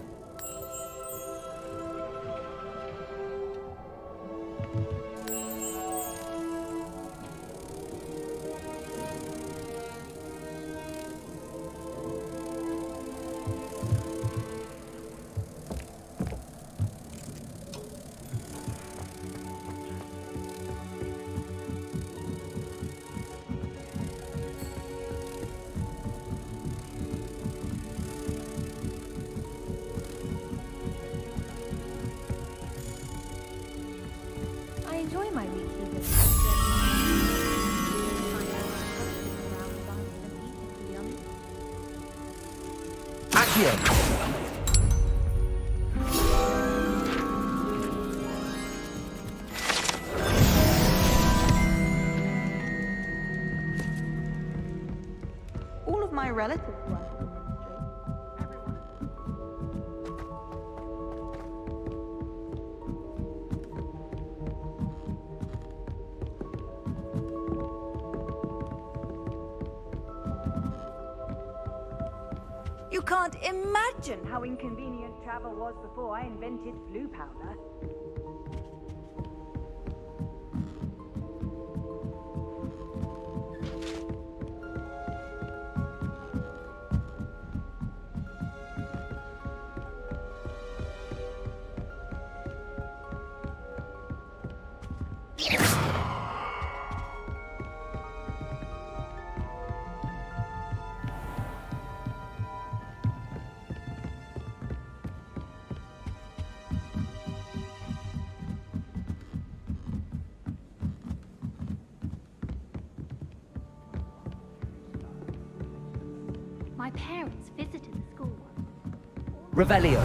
I enjoy my weekly visits. Accio. All of my relatives work. You can't imagine how inconvenient travel was before I invented flu powder. My parents visited the school once. Revelio.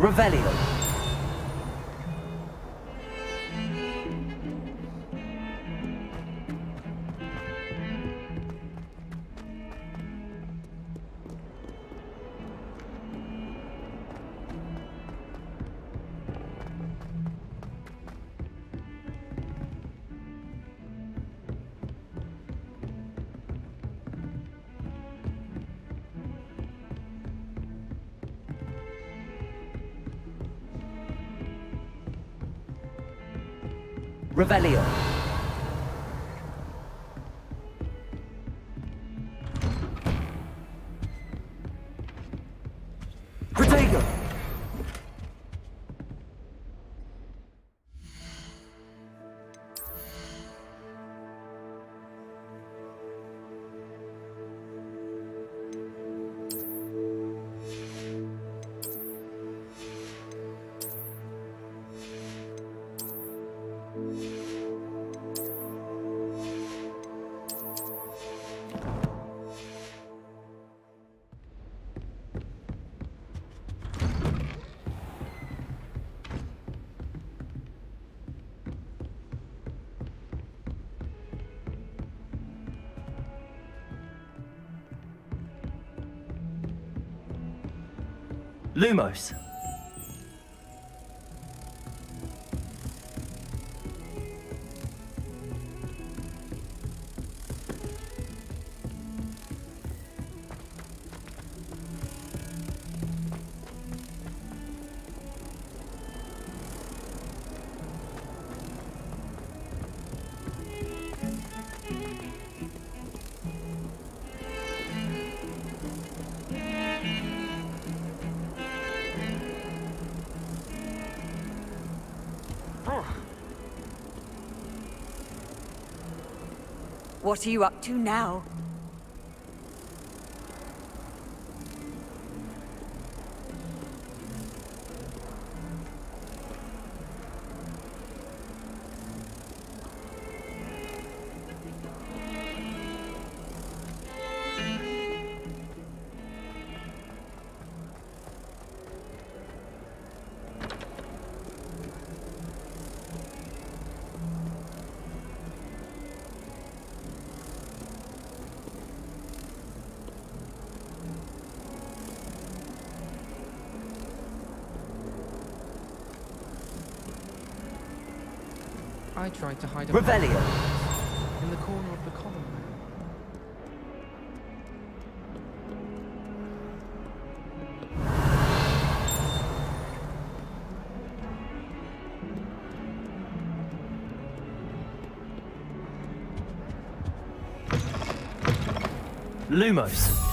Revelio. Revelio. Protego. Lumos. What are you up to now? I tried to hide Revelio. in the corner of the common room. Lumos.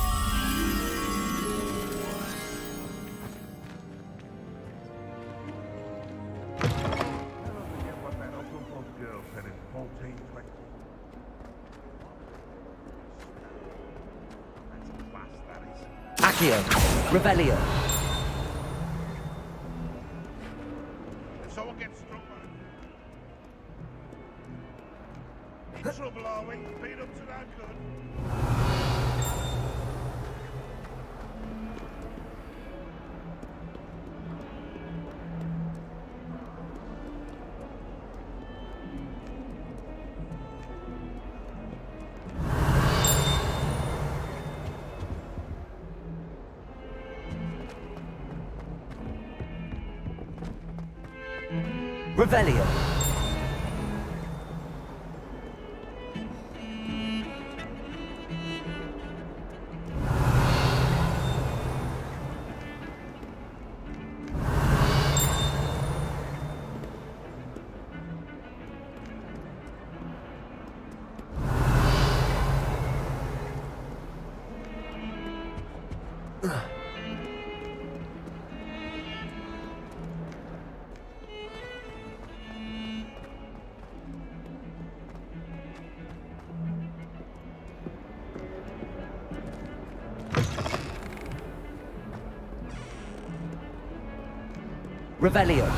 Accio. Revelio. If someone gets struck by... In trouble, are we? Been up to that good? Revelio. Revelio.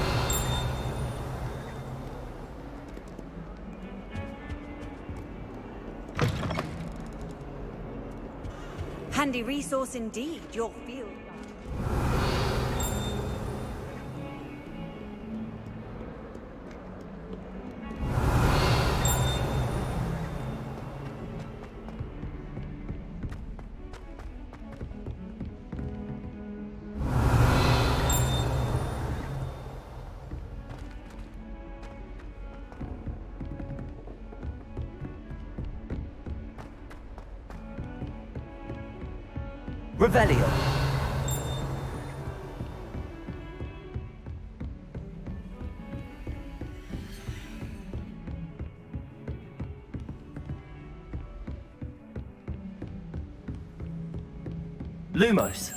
Handy resource indeed, your field. Revelio. Lumos.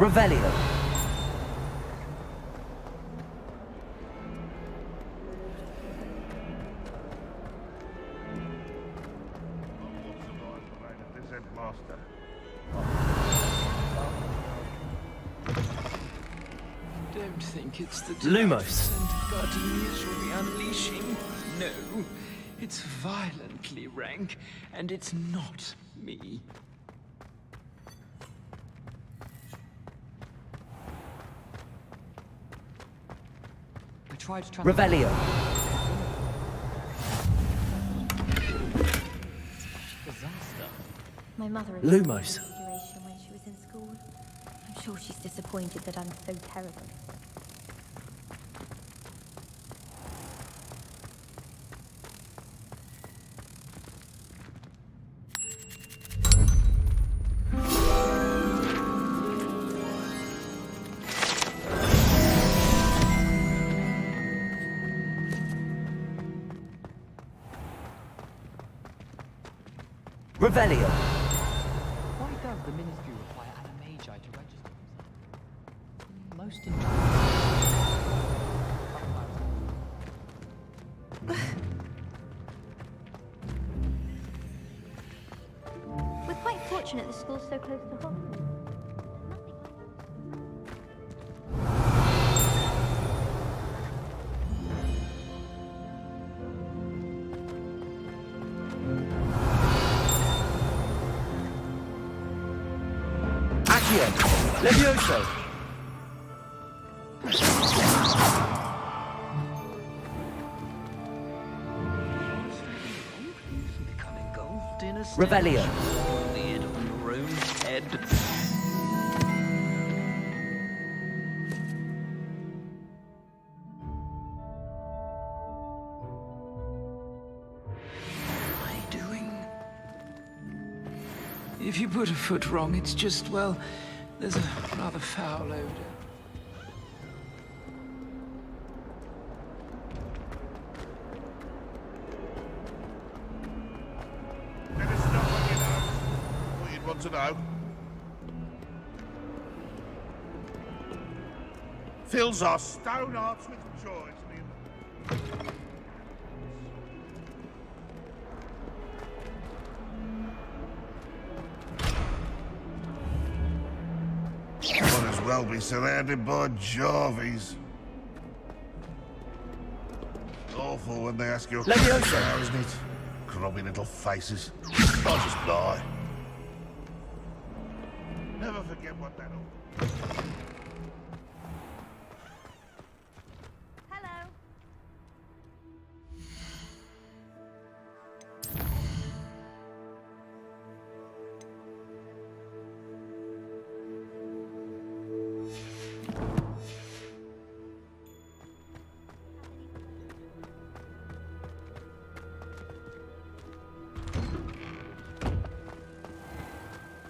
Revelio. Don't think it's the Lumos. gardenias will be unleashing. No, it's violently rank, and it's not me. Revelio. My mother Lumos. configuration when she was in school. I'm sure she's disappointed that I'm so terrible. Revelio. Why does the Ministry require Animagi to register themselves? Most We're quite fortunate the school's so close to Hogwarts. Levioso! Revelio. Lid on your own head. What am I doing? If you put a foot wrong, it's just, well, there's a rather foul odor. To know. Fills our stone hearts with joy. Might as well be surrounded by Jarvies. Awful when they ask you a question, isn't it? Grubby little faces. I'll just lie. Never forget what that all. Hello.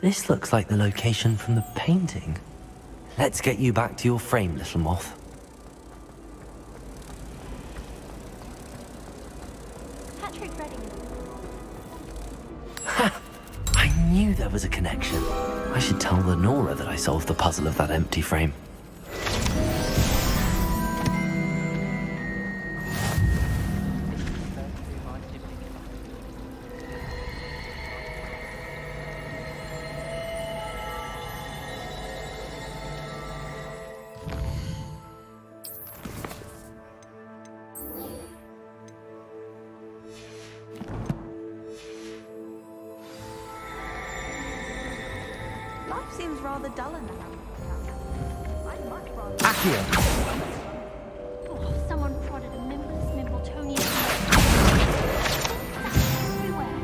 This looks like the location from the painting. Let's get you back to your frame, little moth. Patrick Redding. Ha! I knew there was a connection. I should tell Lenora that I solved the puzzle of that empty frame. Life seems rather dull in the house. I'd much rather... Accio! Oh, someone prodded a Mimbless Mimbletonia everywhere.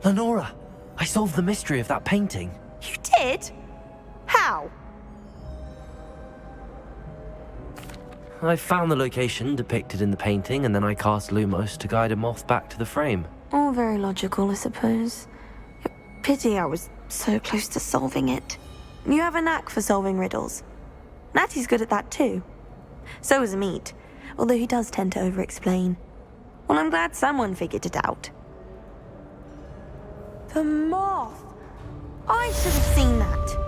Lenora! I solved the mystery of that painting. You did? How? I found the location depicted in the painting, and then I cast Lumos to guide a moth back to the frame. All very logical, I suppose. Pity I was so close to solving it. You have a knack for solving riddles. Natty's good at that too. So is Meat, although he does tend to over-explain. Well, I'm glad someone figured it out. The moth! I should have seen that.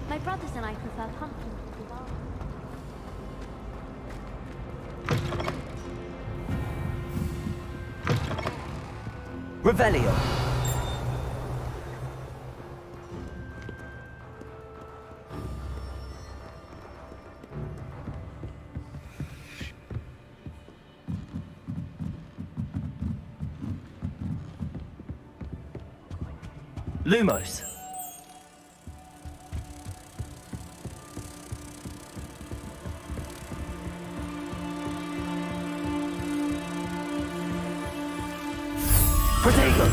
My brothers and I prefer pumpkin to the bar. Revelio. Lumos. Protego.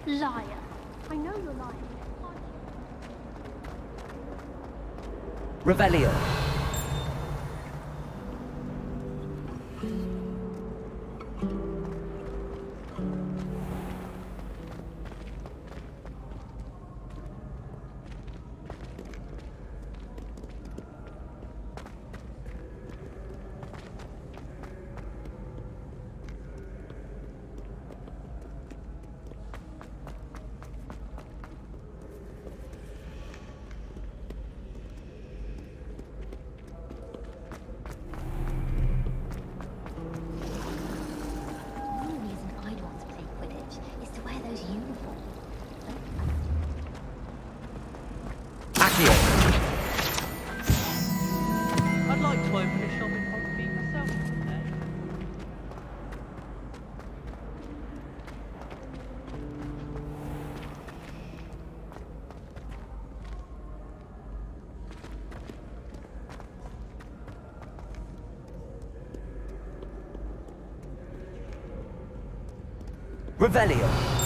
Liar. I know you're lying. Revelio. I'd like to open a shop in Hogby myself someday. Revelio.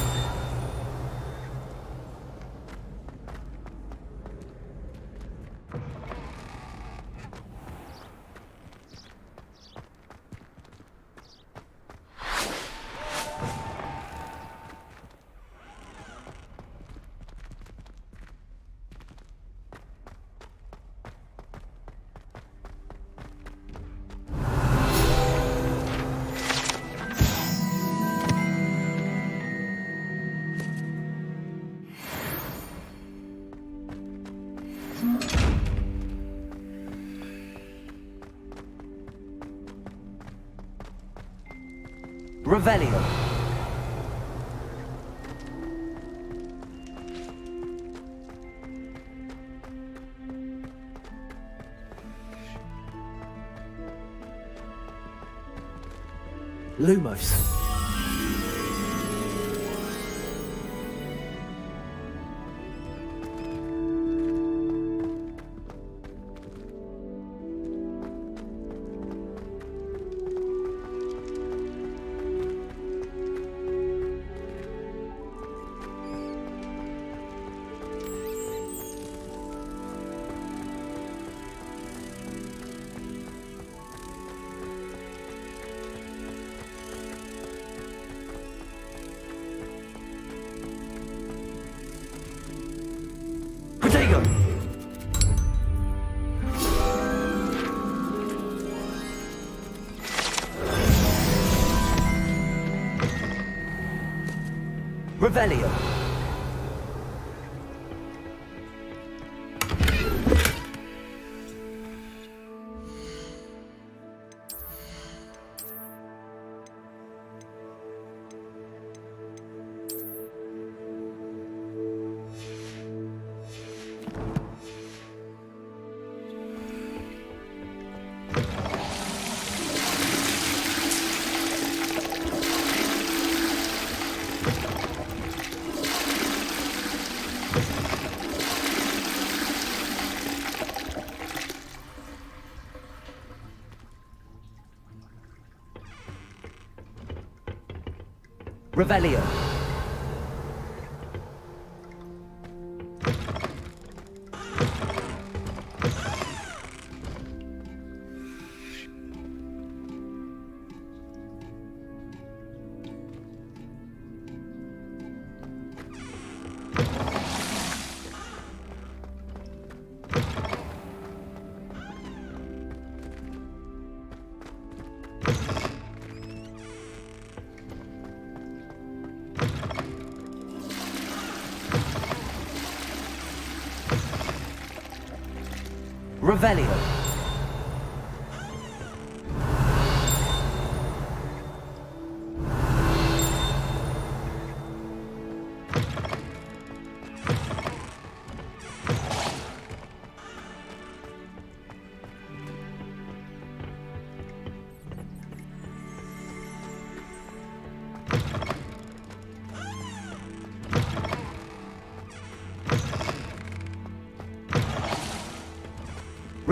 Revelio. Lumos. Revelio. Revelio. Revelio.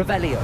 Revelio.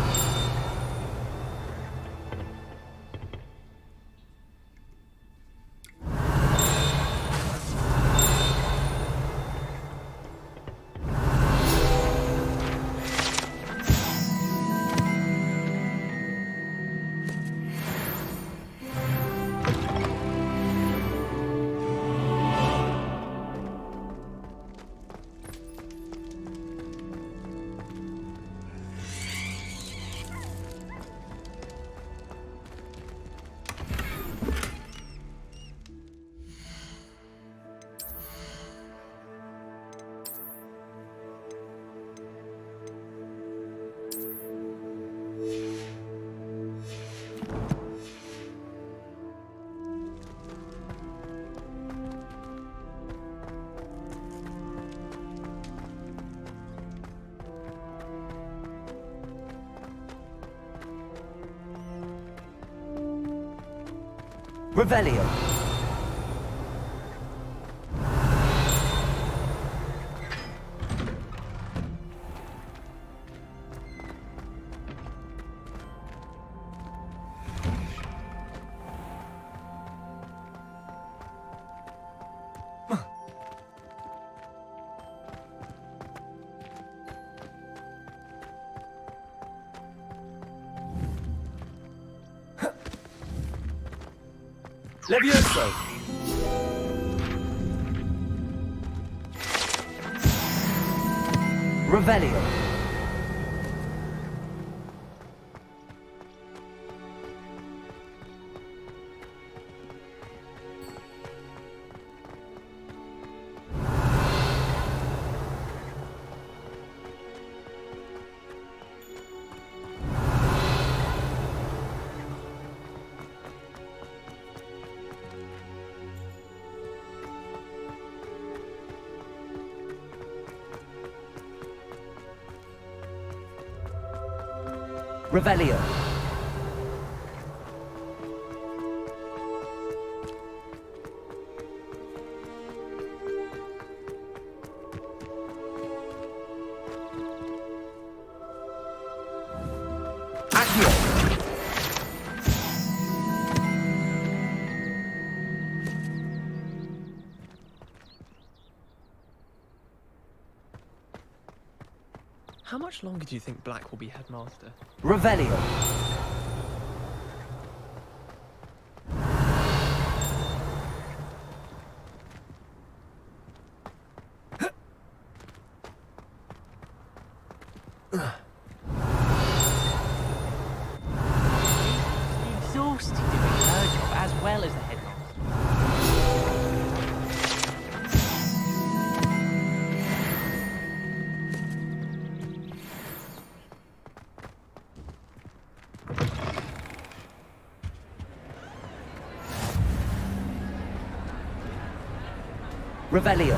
Revelio. Levioso! Revelio. Revelio. Accio. How much longer do you think Black will be headmaster? Revelio. Exhausted doing her job as well as the headmaster. Revelio.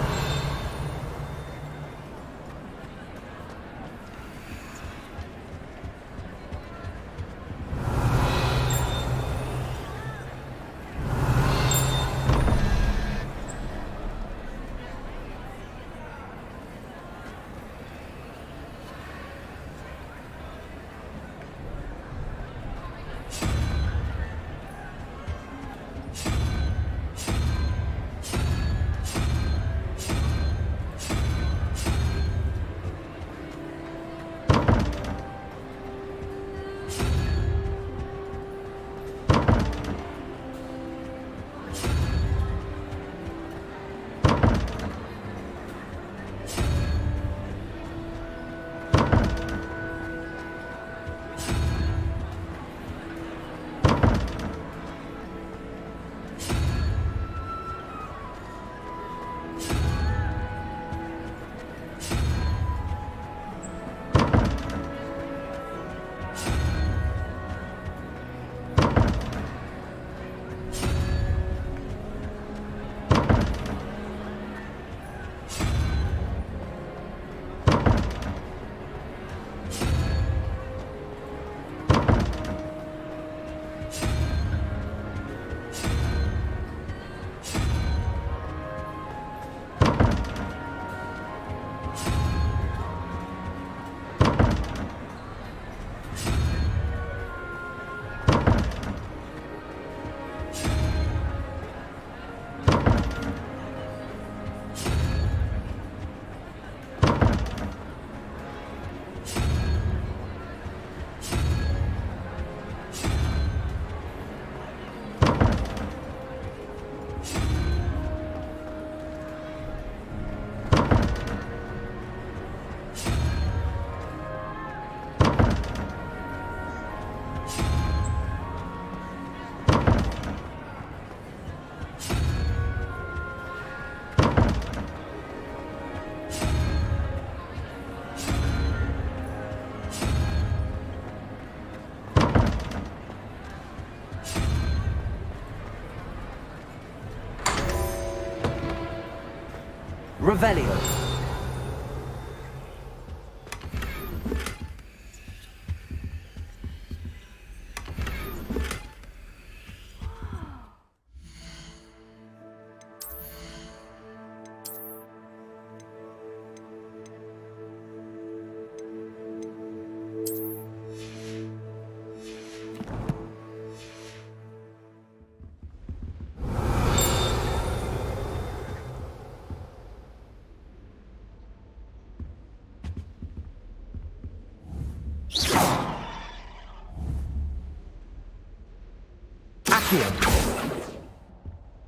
Revelio.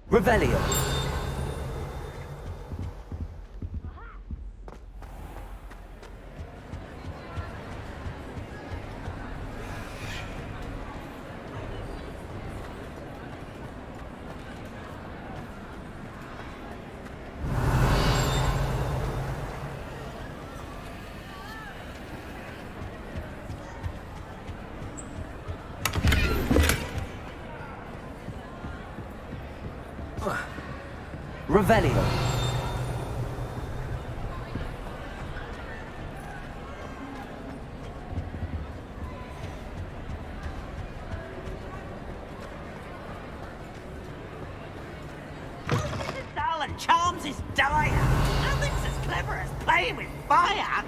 Revelio. Revelio. Darling Charms is dire. Nothing's as clever as playing with fire.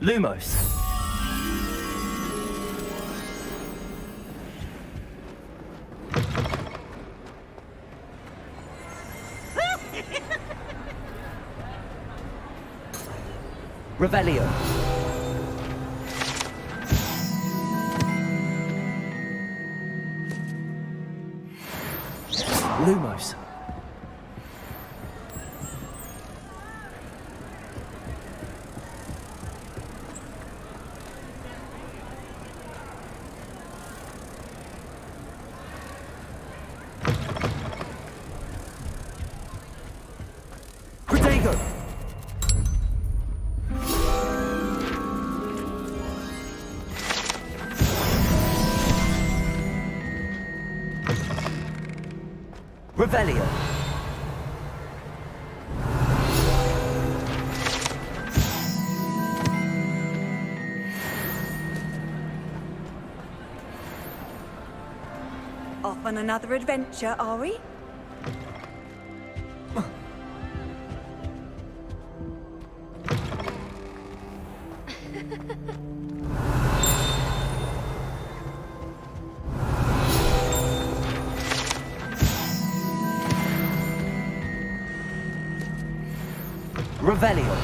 Lumos. Revelio. Lumos. Protego. Revelio. Off on another adventure, are we? Revelio.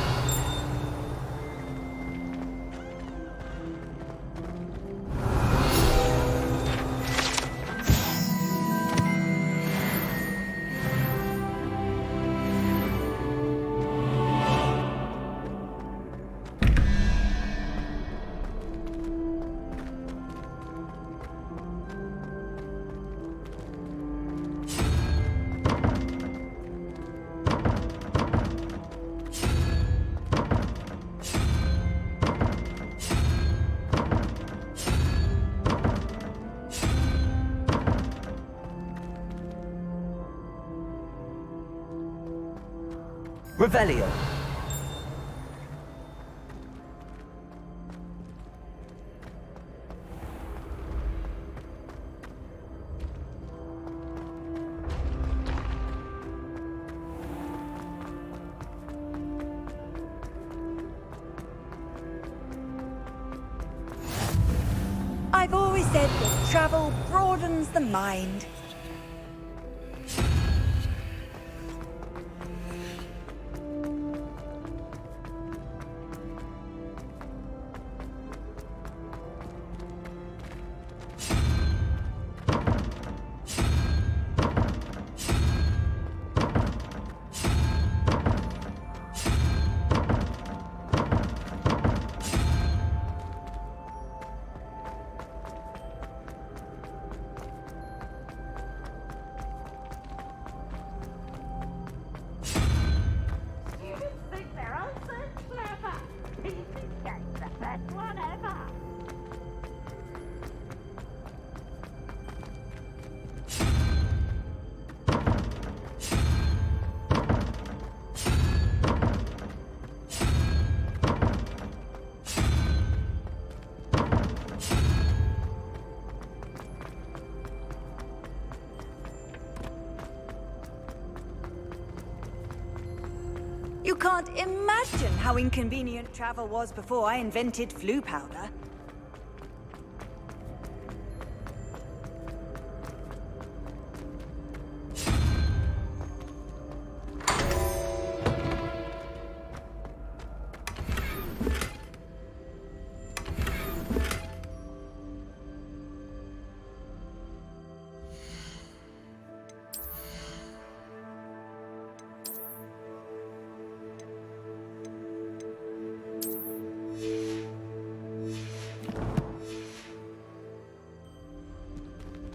Revelio. I've always said that travel broadens the mind. You can't imagine how inconvenient travel was before I invented flu powder.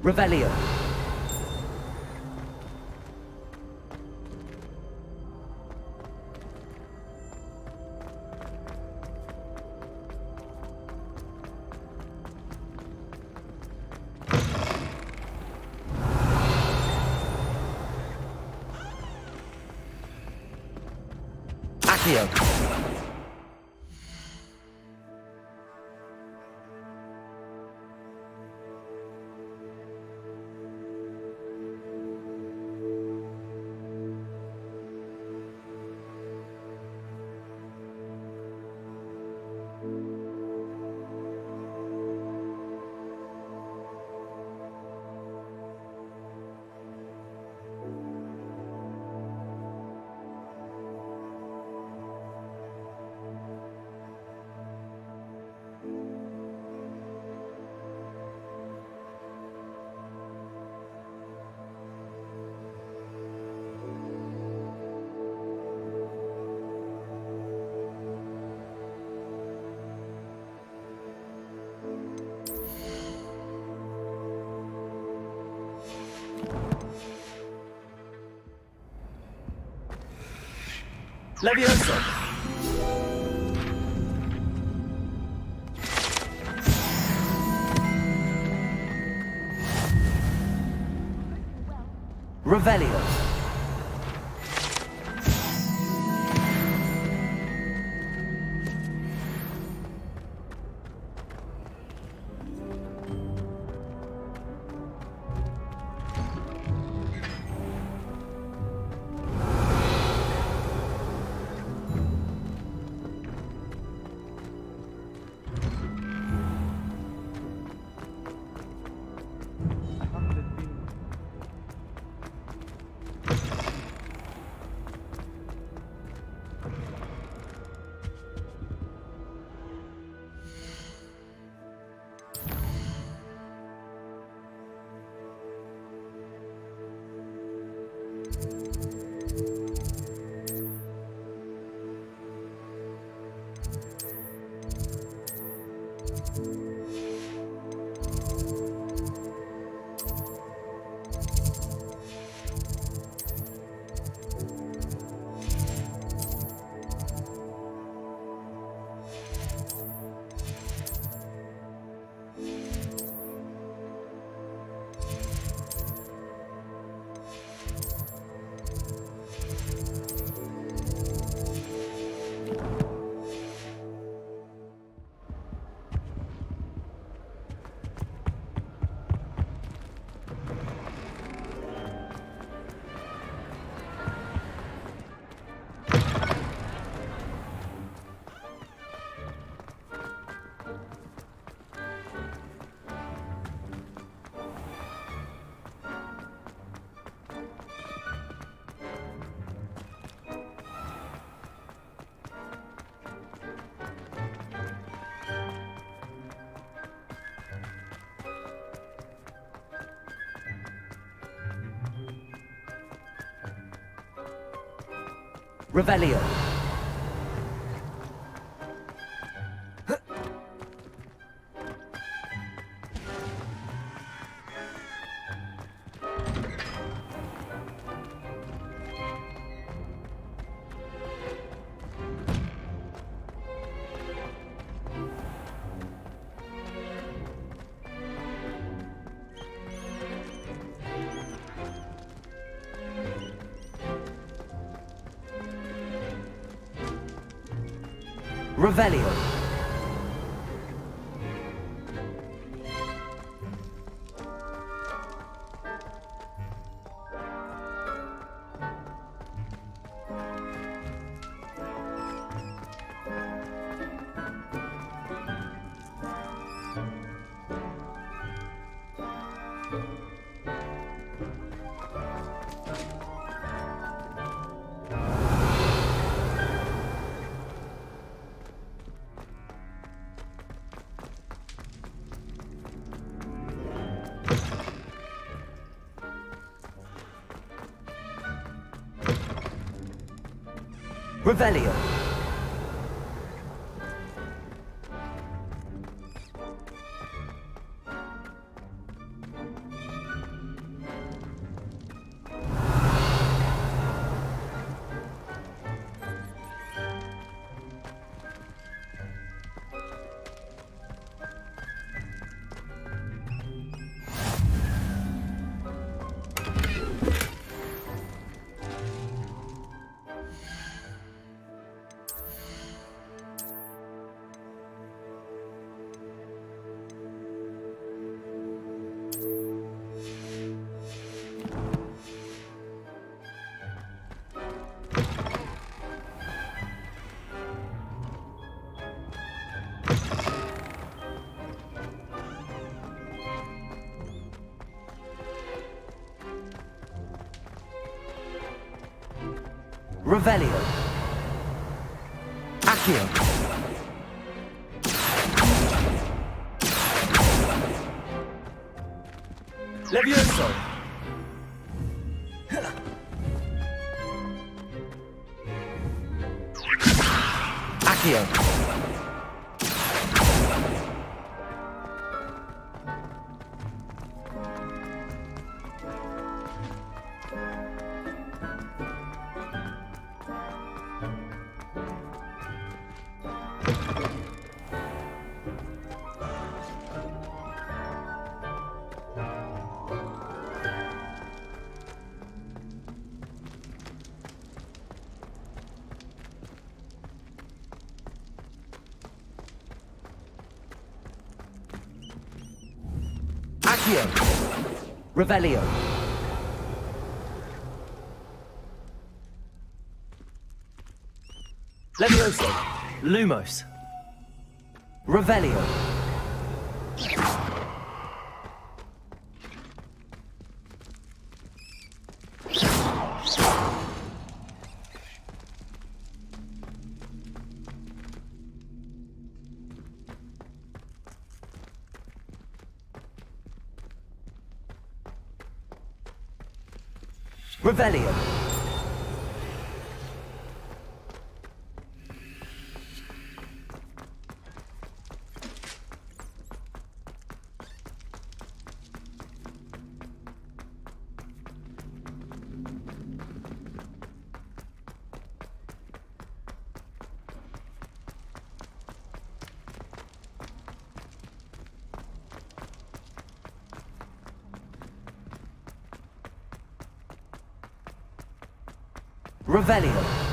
Revelio. Accio. Levioso. Revelio. Revelio. Revelio. Revelio. Revelio. Accio. Levioso. Accio. Accio. Revelio. Levioso. Lumos. Revelio. Revelio. Revelio.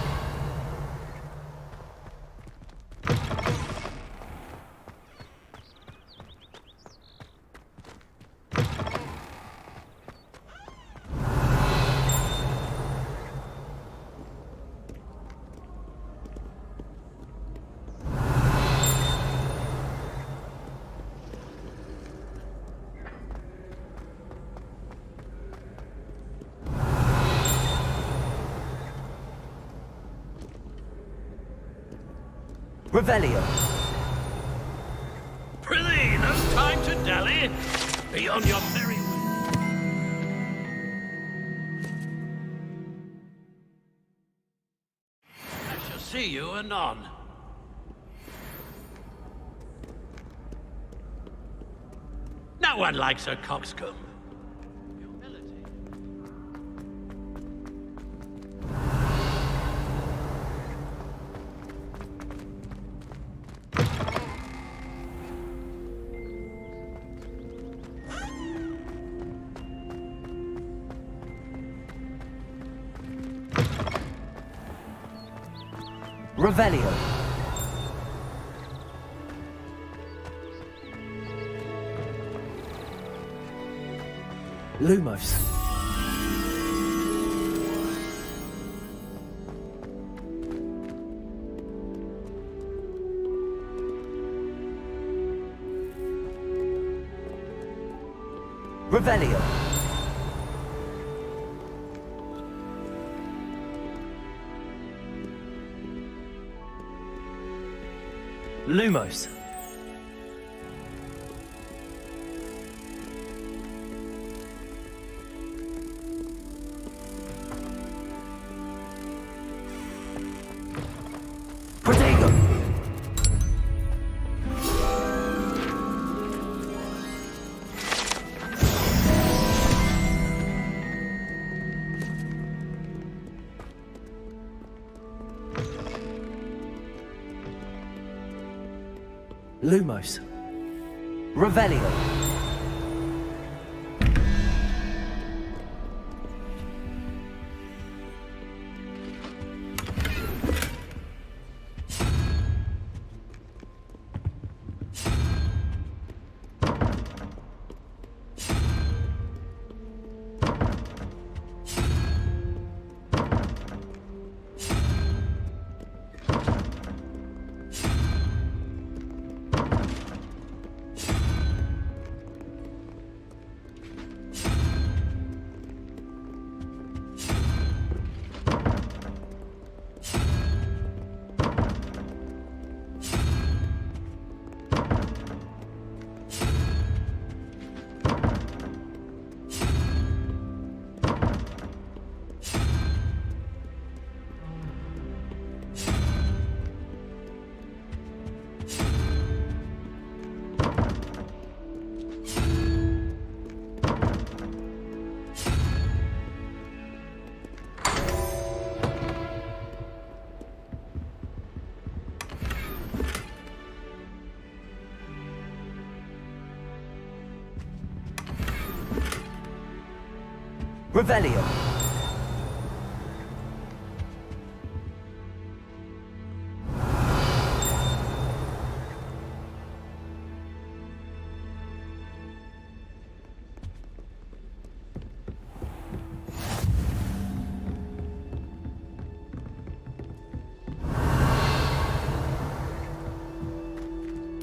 Revelio. Prithee, no time to dally. Be on your merry way. I shall see you anon. No one likes a coxcomb. Revelio. Lumos. Revelio. Lumos. Lumos. Revelio. Revelio.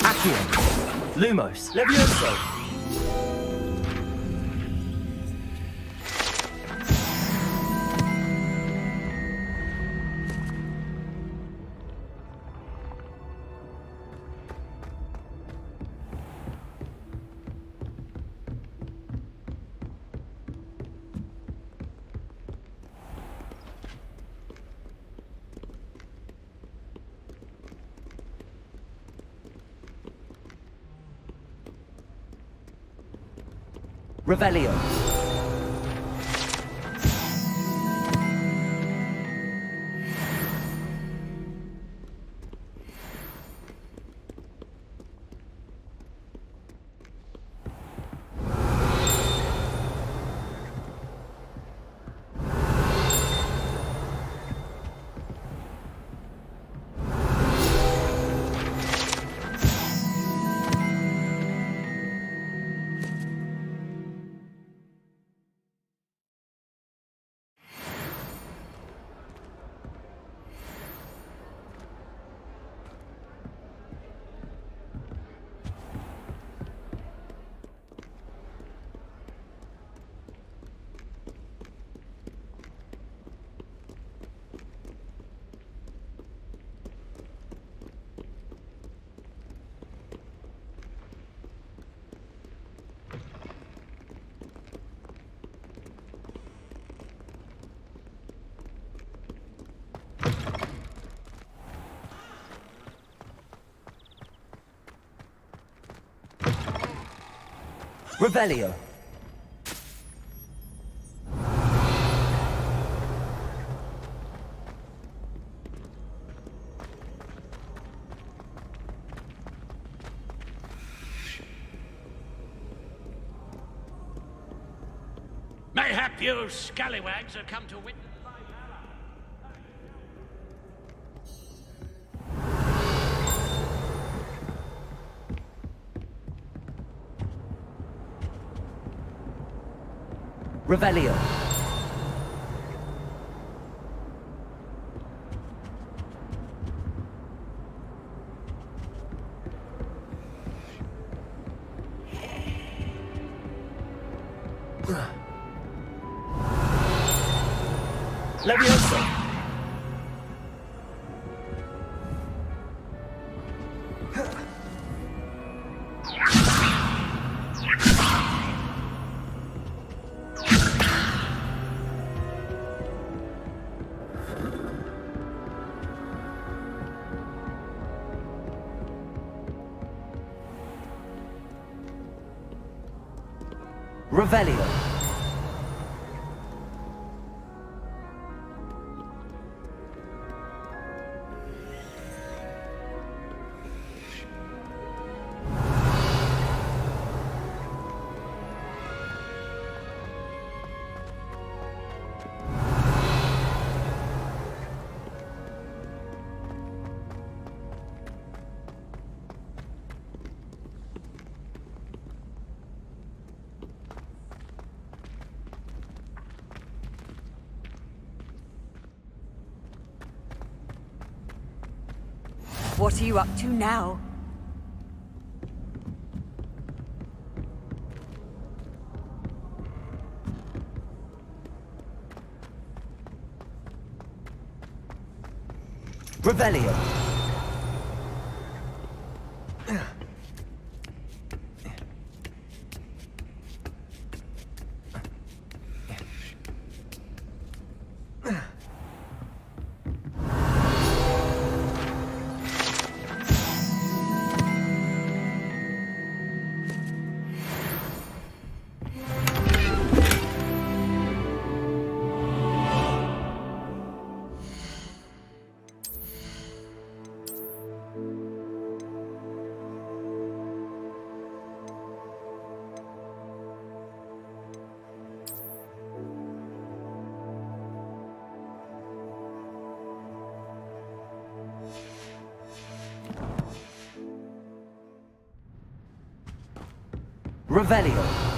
Accio. Lumos. Levioso. Revelio. Revelio. Mayhap you scallywags have come to witness. Revelio. Levioso. Revelio. What are you up to now? Revelio. Revelio.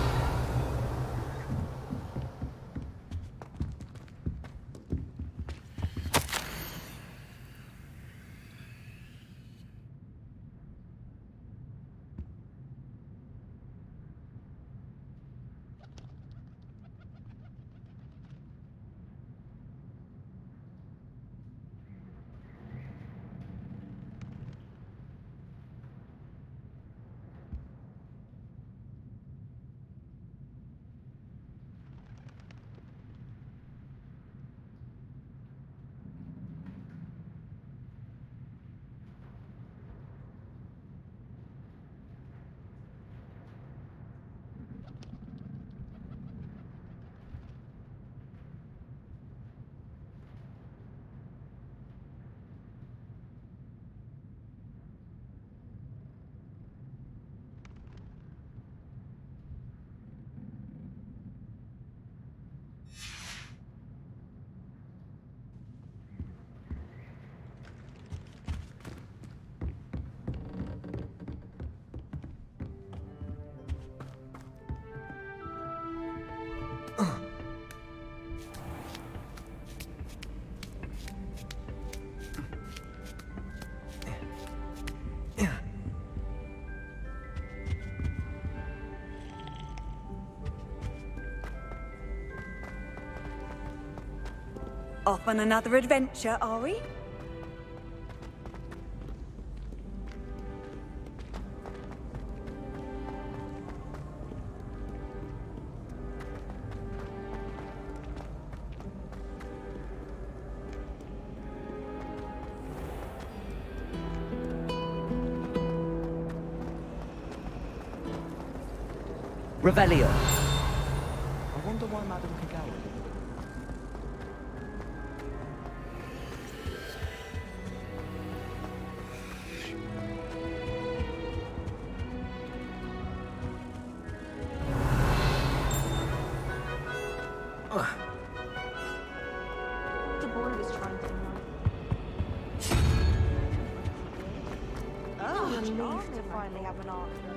Off on another adventure, are we? Revelio. I wonder why Madame Kagawa. The boy was trying to I'm relieved to finally have an answer.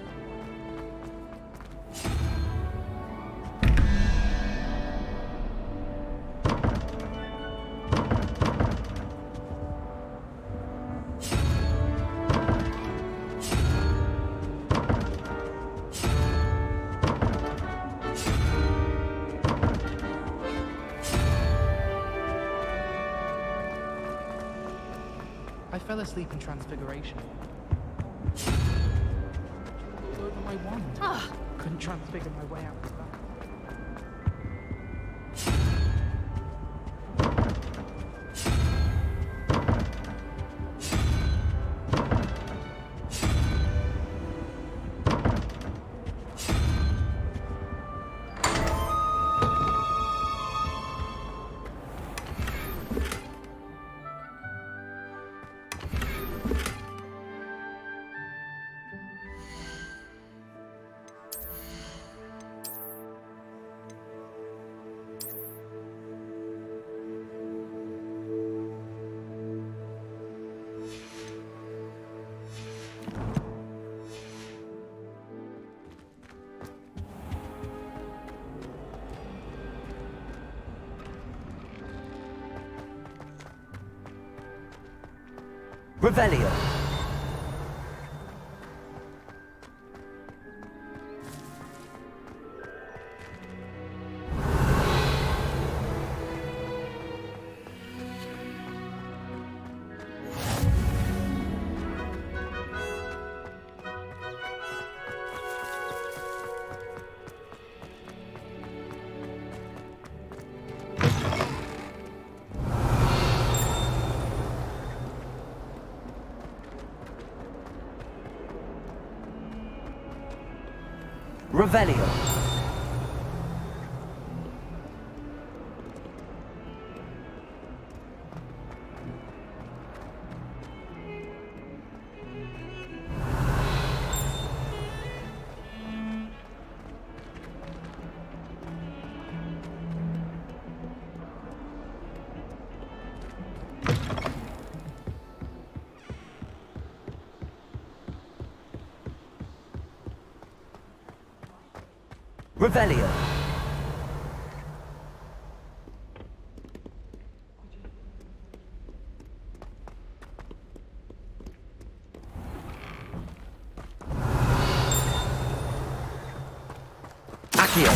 I fell asleep in Transfiguration. All over my wand. Couldn't transfigure my way out of that. Revelio. Revelio. Revelio. Accio.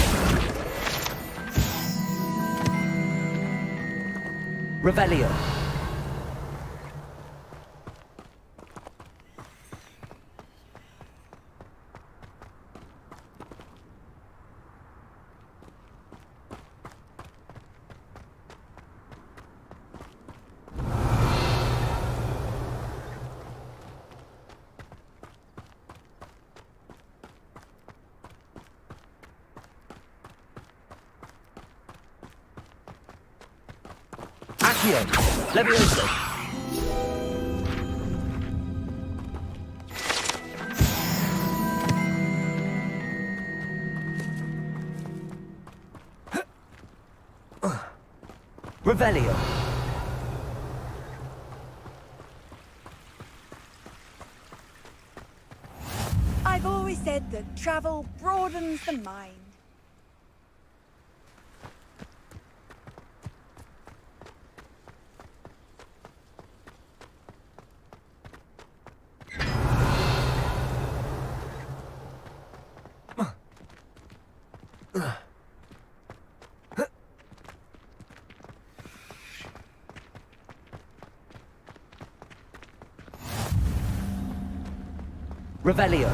Revelio. Accio. Levioso. Revelio. I've always said that travel broadens the mind. Revelio.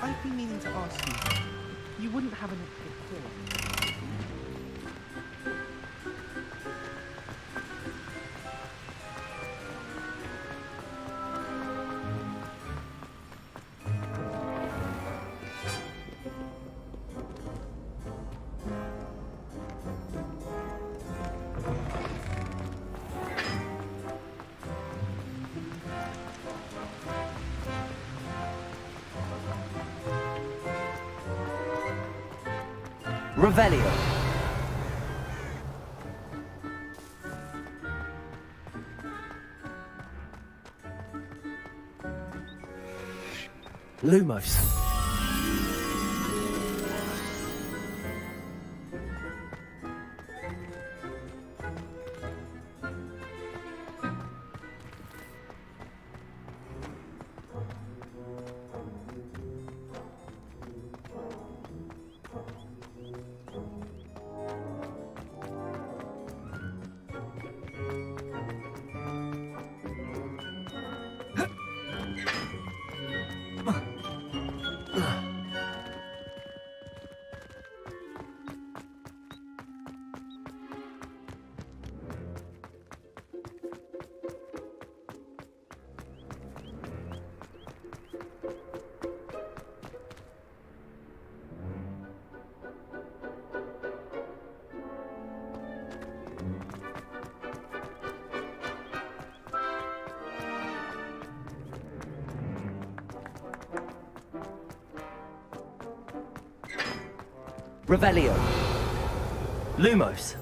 I've been meaning to ask you. You wouldn't have an before. Revelio. Lumos. Revelio. Lumos.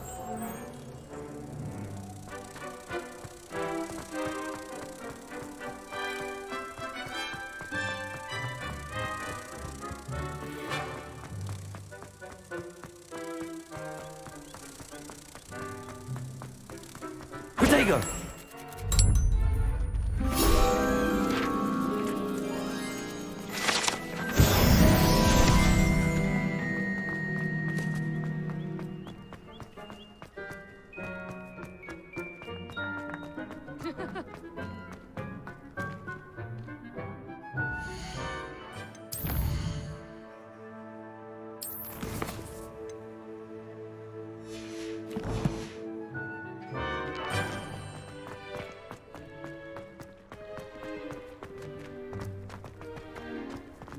Ready, go.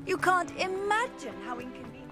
You can't imagine how inconvenient.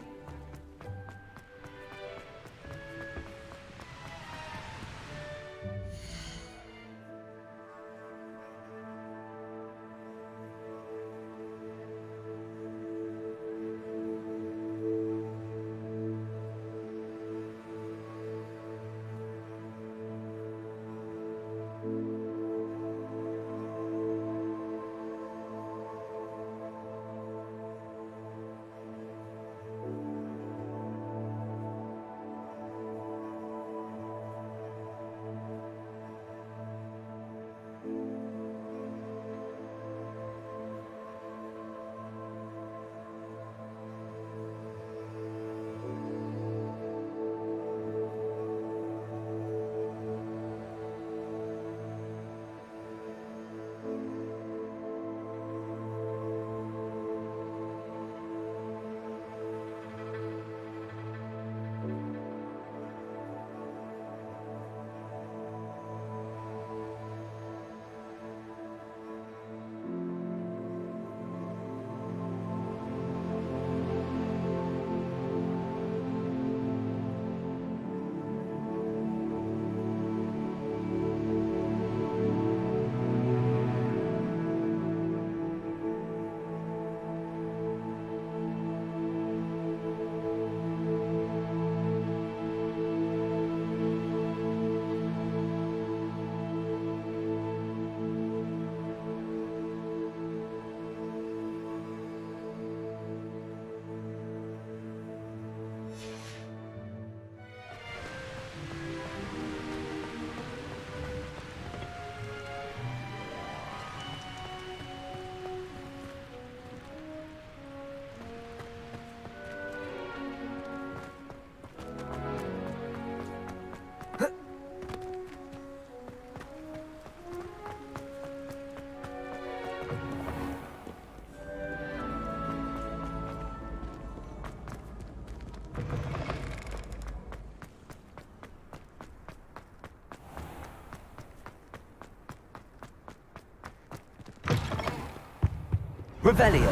Revelio.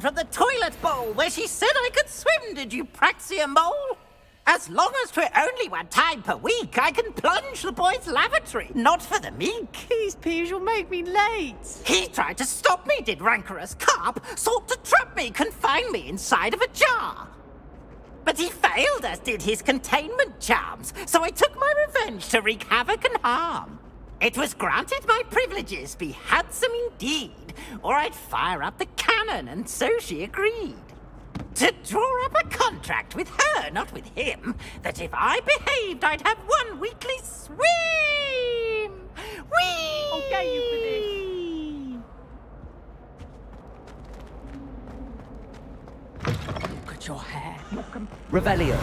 From the toilet bowl where she said I could swim, did you praxia mole? As long as 'twere only 1 time per week, I can plunge the boy's lavatory, not for the meek. These peas will make me late. He tried to stop me, did rancorous carp, sought to trap me, confine me inside of a jar. But he failed, as did his containment charms, so I took my revenge to wreak havoc and harm. It was granted my privileges be handsome indeed, or I'd fire up the cannon, and so she agreed. To draw up a contract with her, not with him, that if I behaved, I'd have 1 weekly swim! Whee! I'll get you for this. Look at your hair. Revelio.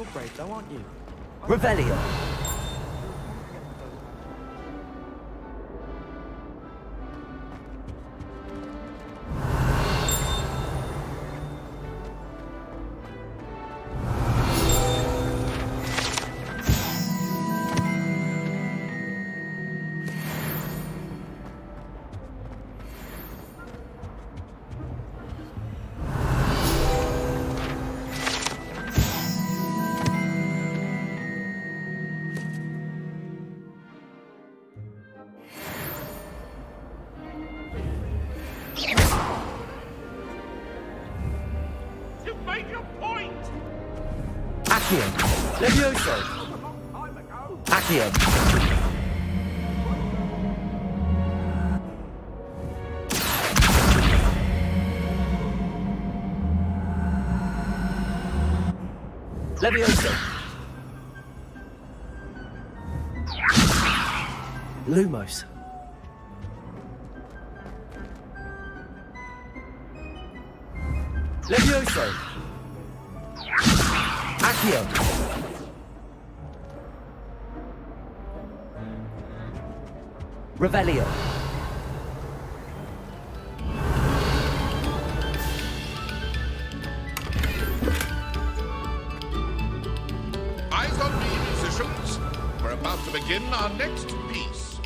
You're brave though, aren't you? Revelio. You've made your point! Accio. Levioso. Accio. Levioso. Lumos. Levioso. Accio. Revelio. Eyes on me, musicians. We're about to begin our next piece.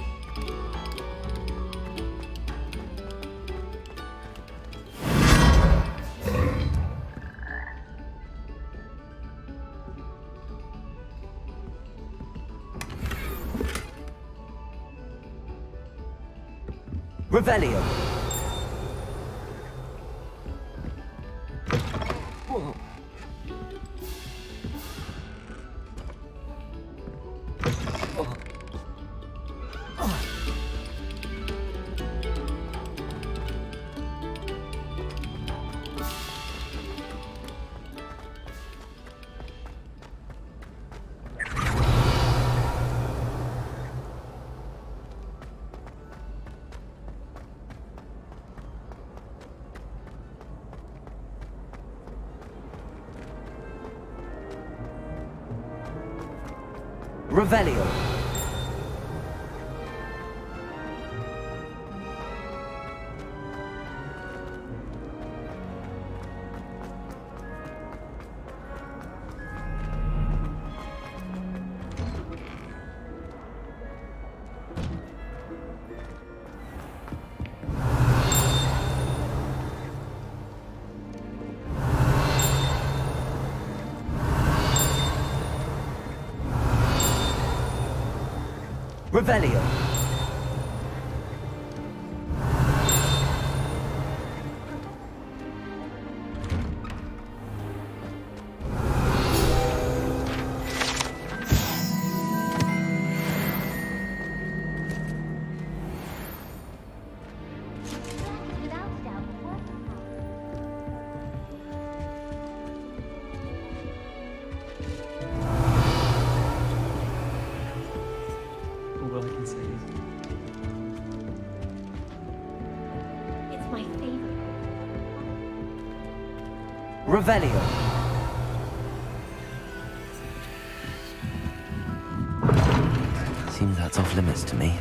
Revelio. Revelio. Revelio. All I can say is It's my favorite. Revelio. Seems that's off limits to me.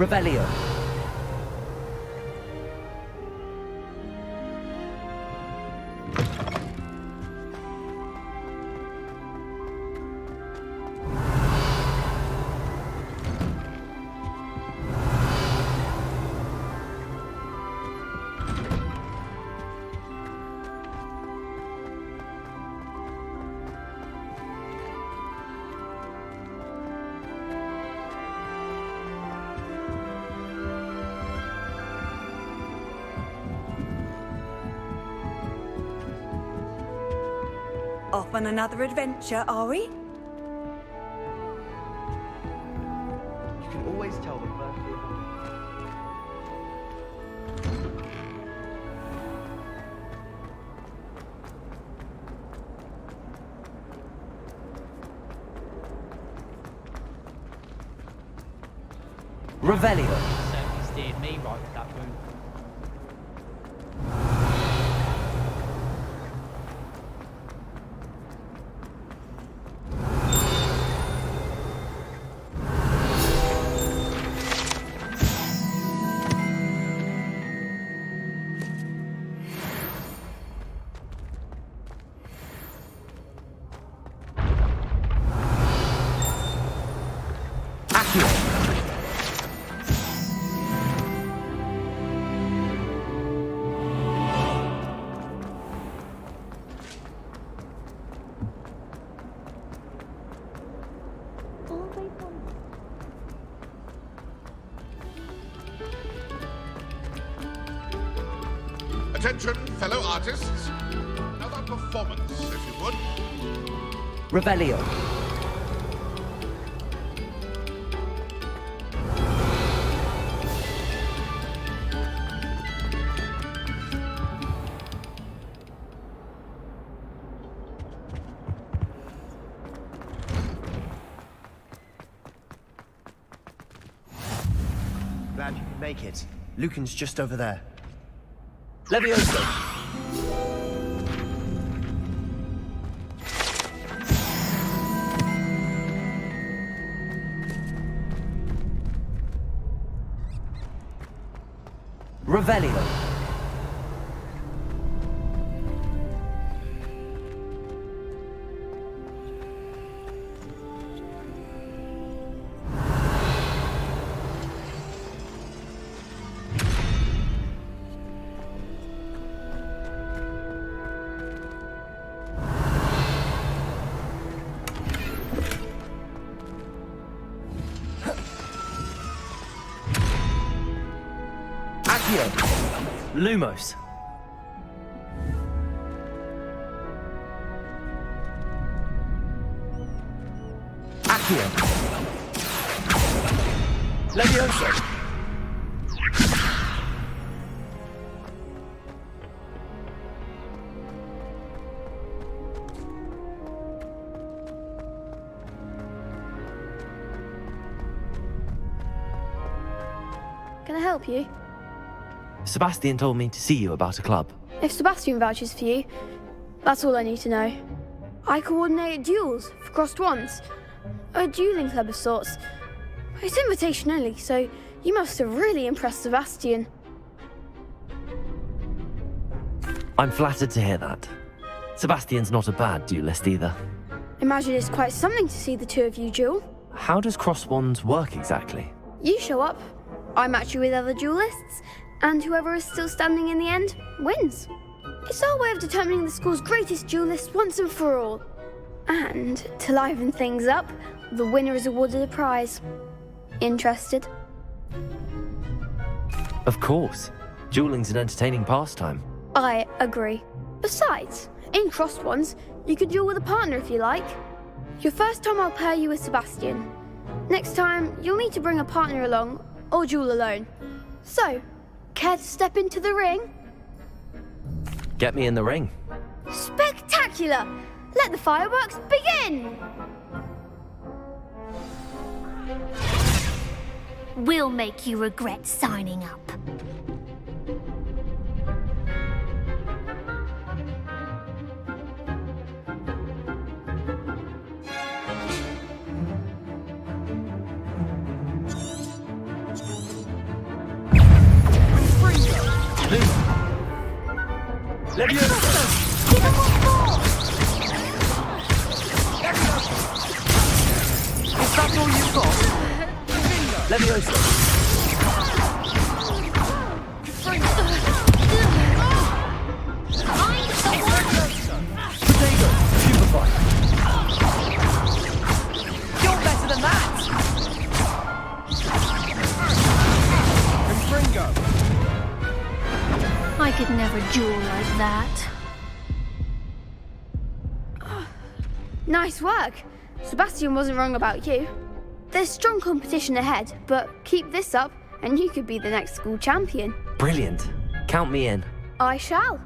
Revelio. Off on another adventure, are we? You can always tell the birthday. Revelio. Certainly steered me right with that one. Attention, fellow artists. Another performance, if you would. Revelio. Glad you could make it. Lucan's just over there. Levioso. Revelio. Lumos. Accio. Levioso. Can I help you? Sebastian told me to see you about a club. If Sebastian vouches for you, that's all I need to know. I coordinate duels for crossed wands. A dueling club of sorts. It's invitation only, so you must have really impressed Sebastian. I'm flattered to hear that. Sebastian's not a bad duelist either. Imagine it's quite something to see the two of you duel. How does cross wands work exactly? You show up, I match you with other duelists, and whoever is still standing in the end wins. It's our way of determining the school's greatest duelist once and for all. And to liven things up, the winner is awarded a prize. Interested? Of course. Dueling's an entertaining pastime. I agree. Besides, in crossed ones, you could duel with a partner if you like. Your first time I'll pair you with Sebastian. Next time, you'll need to bring a partner along, or duel alone. So, care to step into the ring? Get me in the ring. Spectacular! Let the fireworks begin! We'll make you regret signing up. Is that all you've got? Levioso. Potato. Stupefy. You're better than that! Confringo. I could never duel like that. Nice work. Sebastian wasn't wrong about you. There's strong competition ahead, but keep this up and you could be the next school champion. Brilliant. Count me in. I shall.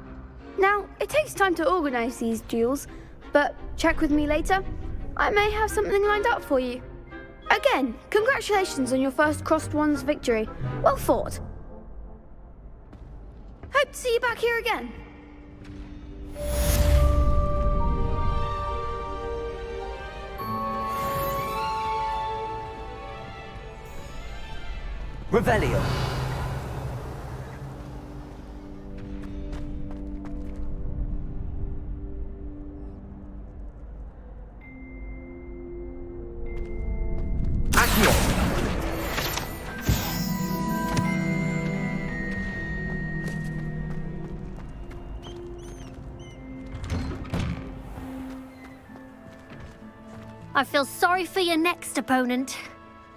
Now, it takes time to organise these duels, but check with me later. I may have something lined up for you. Again, congratulations on your first Crossed Wands victory. Well fought. Hope to see you back here again. Revelio. I feel sorry for your next opponent.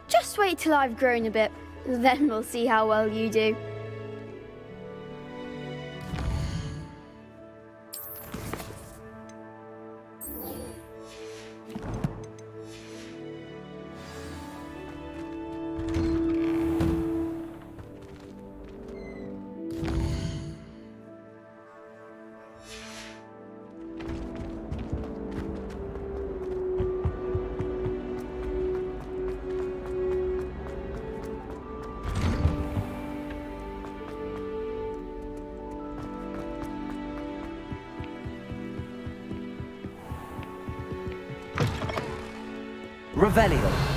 Just wait till I've grown a bit, then we'll see how well you do. Revelio.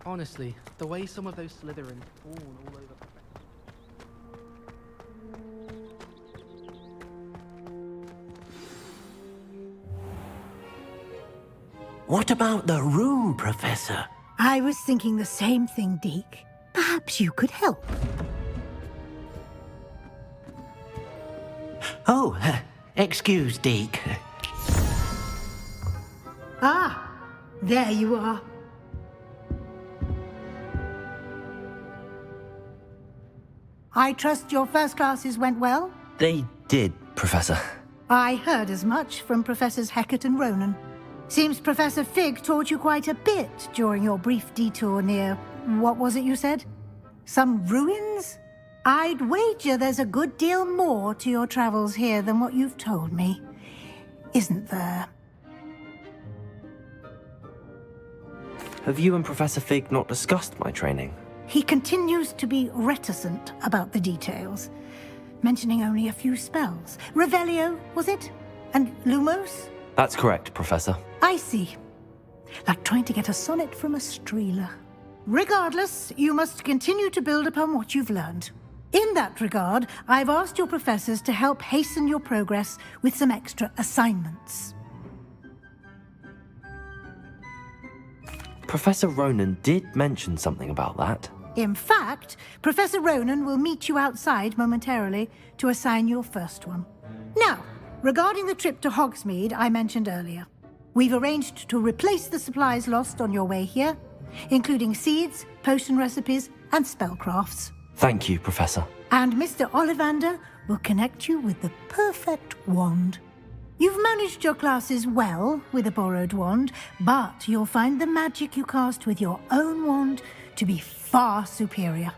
Honestly, the way some of those Slytherins fawn all over. What about the room, Professor? I was thinking the same thing, Deke. Perhaps you could help. Oh, excuse, Deke. Ah, there you are. I trust your first classes went well? They did, Professor. I heard as much from Professors Hecat and Ronan. Seems Professor Fig taught you quite a bit during your brief detour near... what was it you said? Some ruins? I'd wager there's a good deal more to your travels here than what you've told me. Isn't there? Have you and Professor Fig not discussed my training? He continues to be reticent about the details, mentioning only a few spells. Revelio, was it? And Lumos? That's correct, Professor. I see. Like trying to get a sonnet from a streeler. Regardless, you must continue to build upon what you've learned. In that regard, I've asked your professors to help hasten your progress with some extra assignments. Professor Ronan did mention something about that. In fact, Professor Ronan will meet you outside momentarily to assign your first one. Now, regarding the trip to Hogsmeade I mentioned earlier, we've arranged to replace the supplies lost on your way here, including seeds, potion recipes, and spellcrafts. Thank you, Professor. And Mr. Ollivander will connect you with the perfect wand. You've managed your classes well with a borrowed wand, but you'll find the magic you cast with your own wand to be far superior.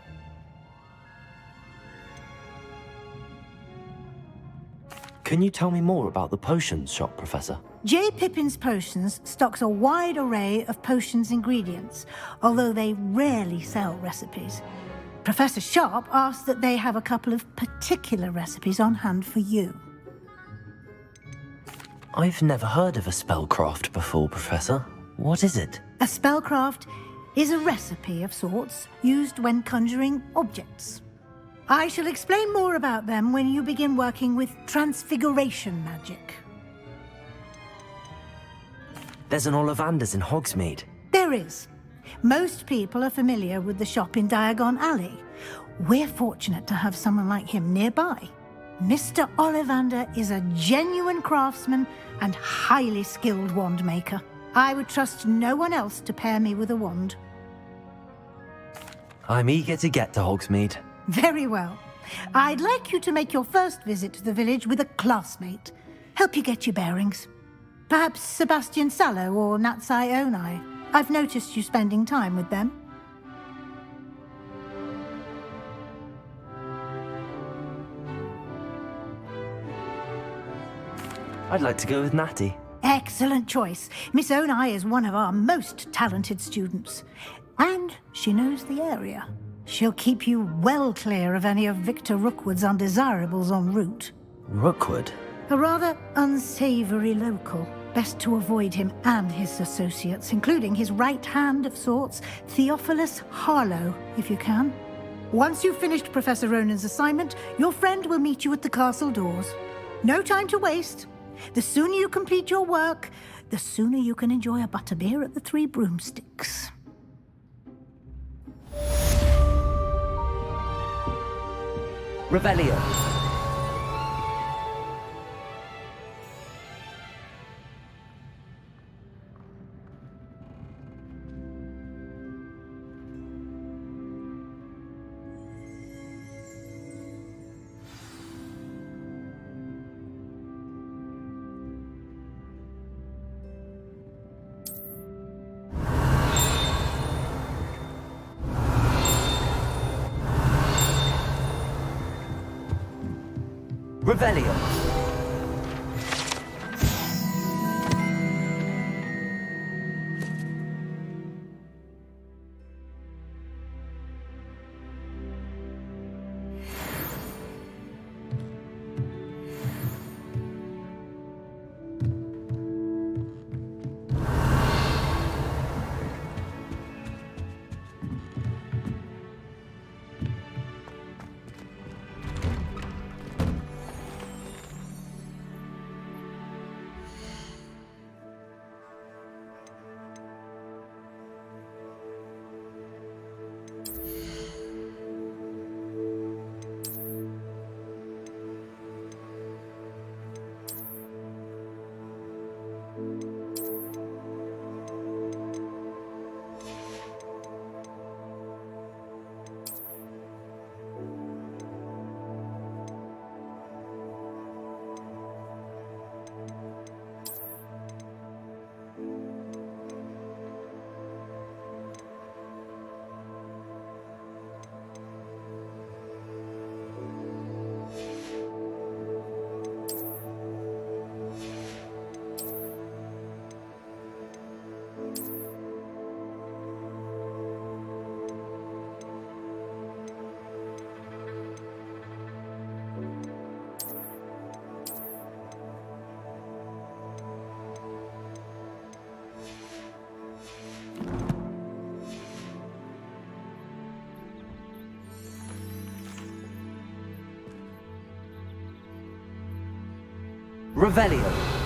Can you tell me more about the potions shop, Professor? J. Pippin's Potions stocks a wide array of potions ingredients, although they rarely sell recipes. Professor Sharp asked that they have a couple of particular recipes on hand for you. I've never heard of a spellcraft before, Professor. What is it? A spellcraft is a recipe of sorts used when conjuring objects. I shall explain more about them when you begin working with transfiguration magic. There's an Ollivander's in Hogsmeade. There is. Most people are familiar with the shop in Diagon Alley. We're fortunate to have someone like him nearby. Mr. Ollivander is a genuine craftsman and highly skilled wand maker. I would trust no one else to pair me with a wand. I'm eager to get to Hogsmeade. Very well. I'd like you to make your first visit to the village with a classmate. Help you get your bearings. Perhaps Sebastian Sallow or Natsai Onai. I've noticed you spending time with them. I'd like to go with Natty. Excellent choice. Miss Onai is one of our most talented students. And she knows the area. She'll keep you well clear of any of Victor Rookwood's undesirables en route. Rookwood? A rather unsavory local. Best to avoid him and his associates, including his right hand of sorts, Theophilus Harlow, if you can. Once you've finished Professor Ronan's assignment, your friend will meet you at the castle doors. No time to waste. The sooner you complete your work, the sooner you can enjoy a butterbeer at the Three Broomsticks. Revelio. Revelio. Revelio.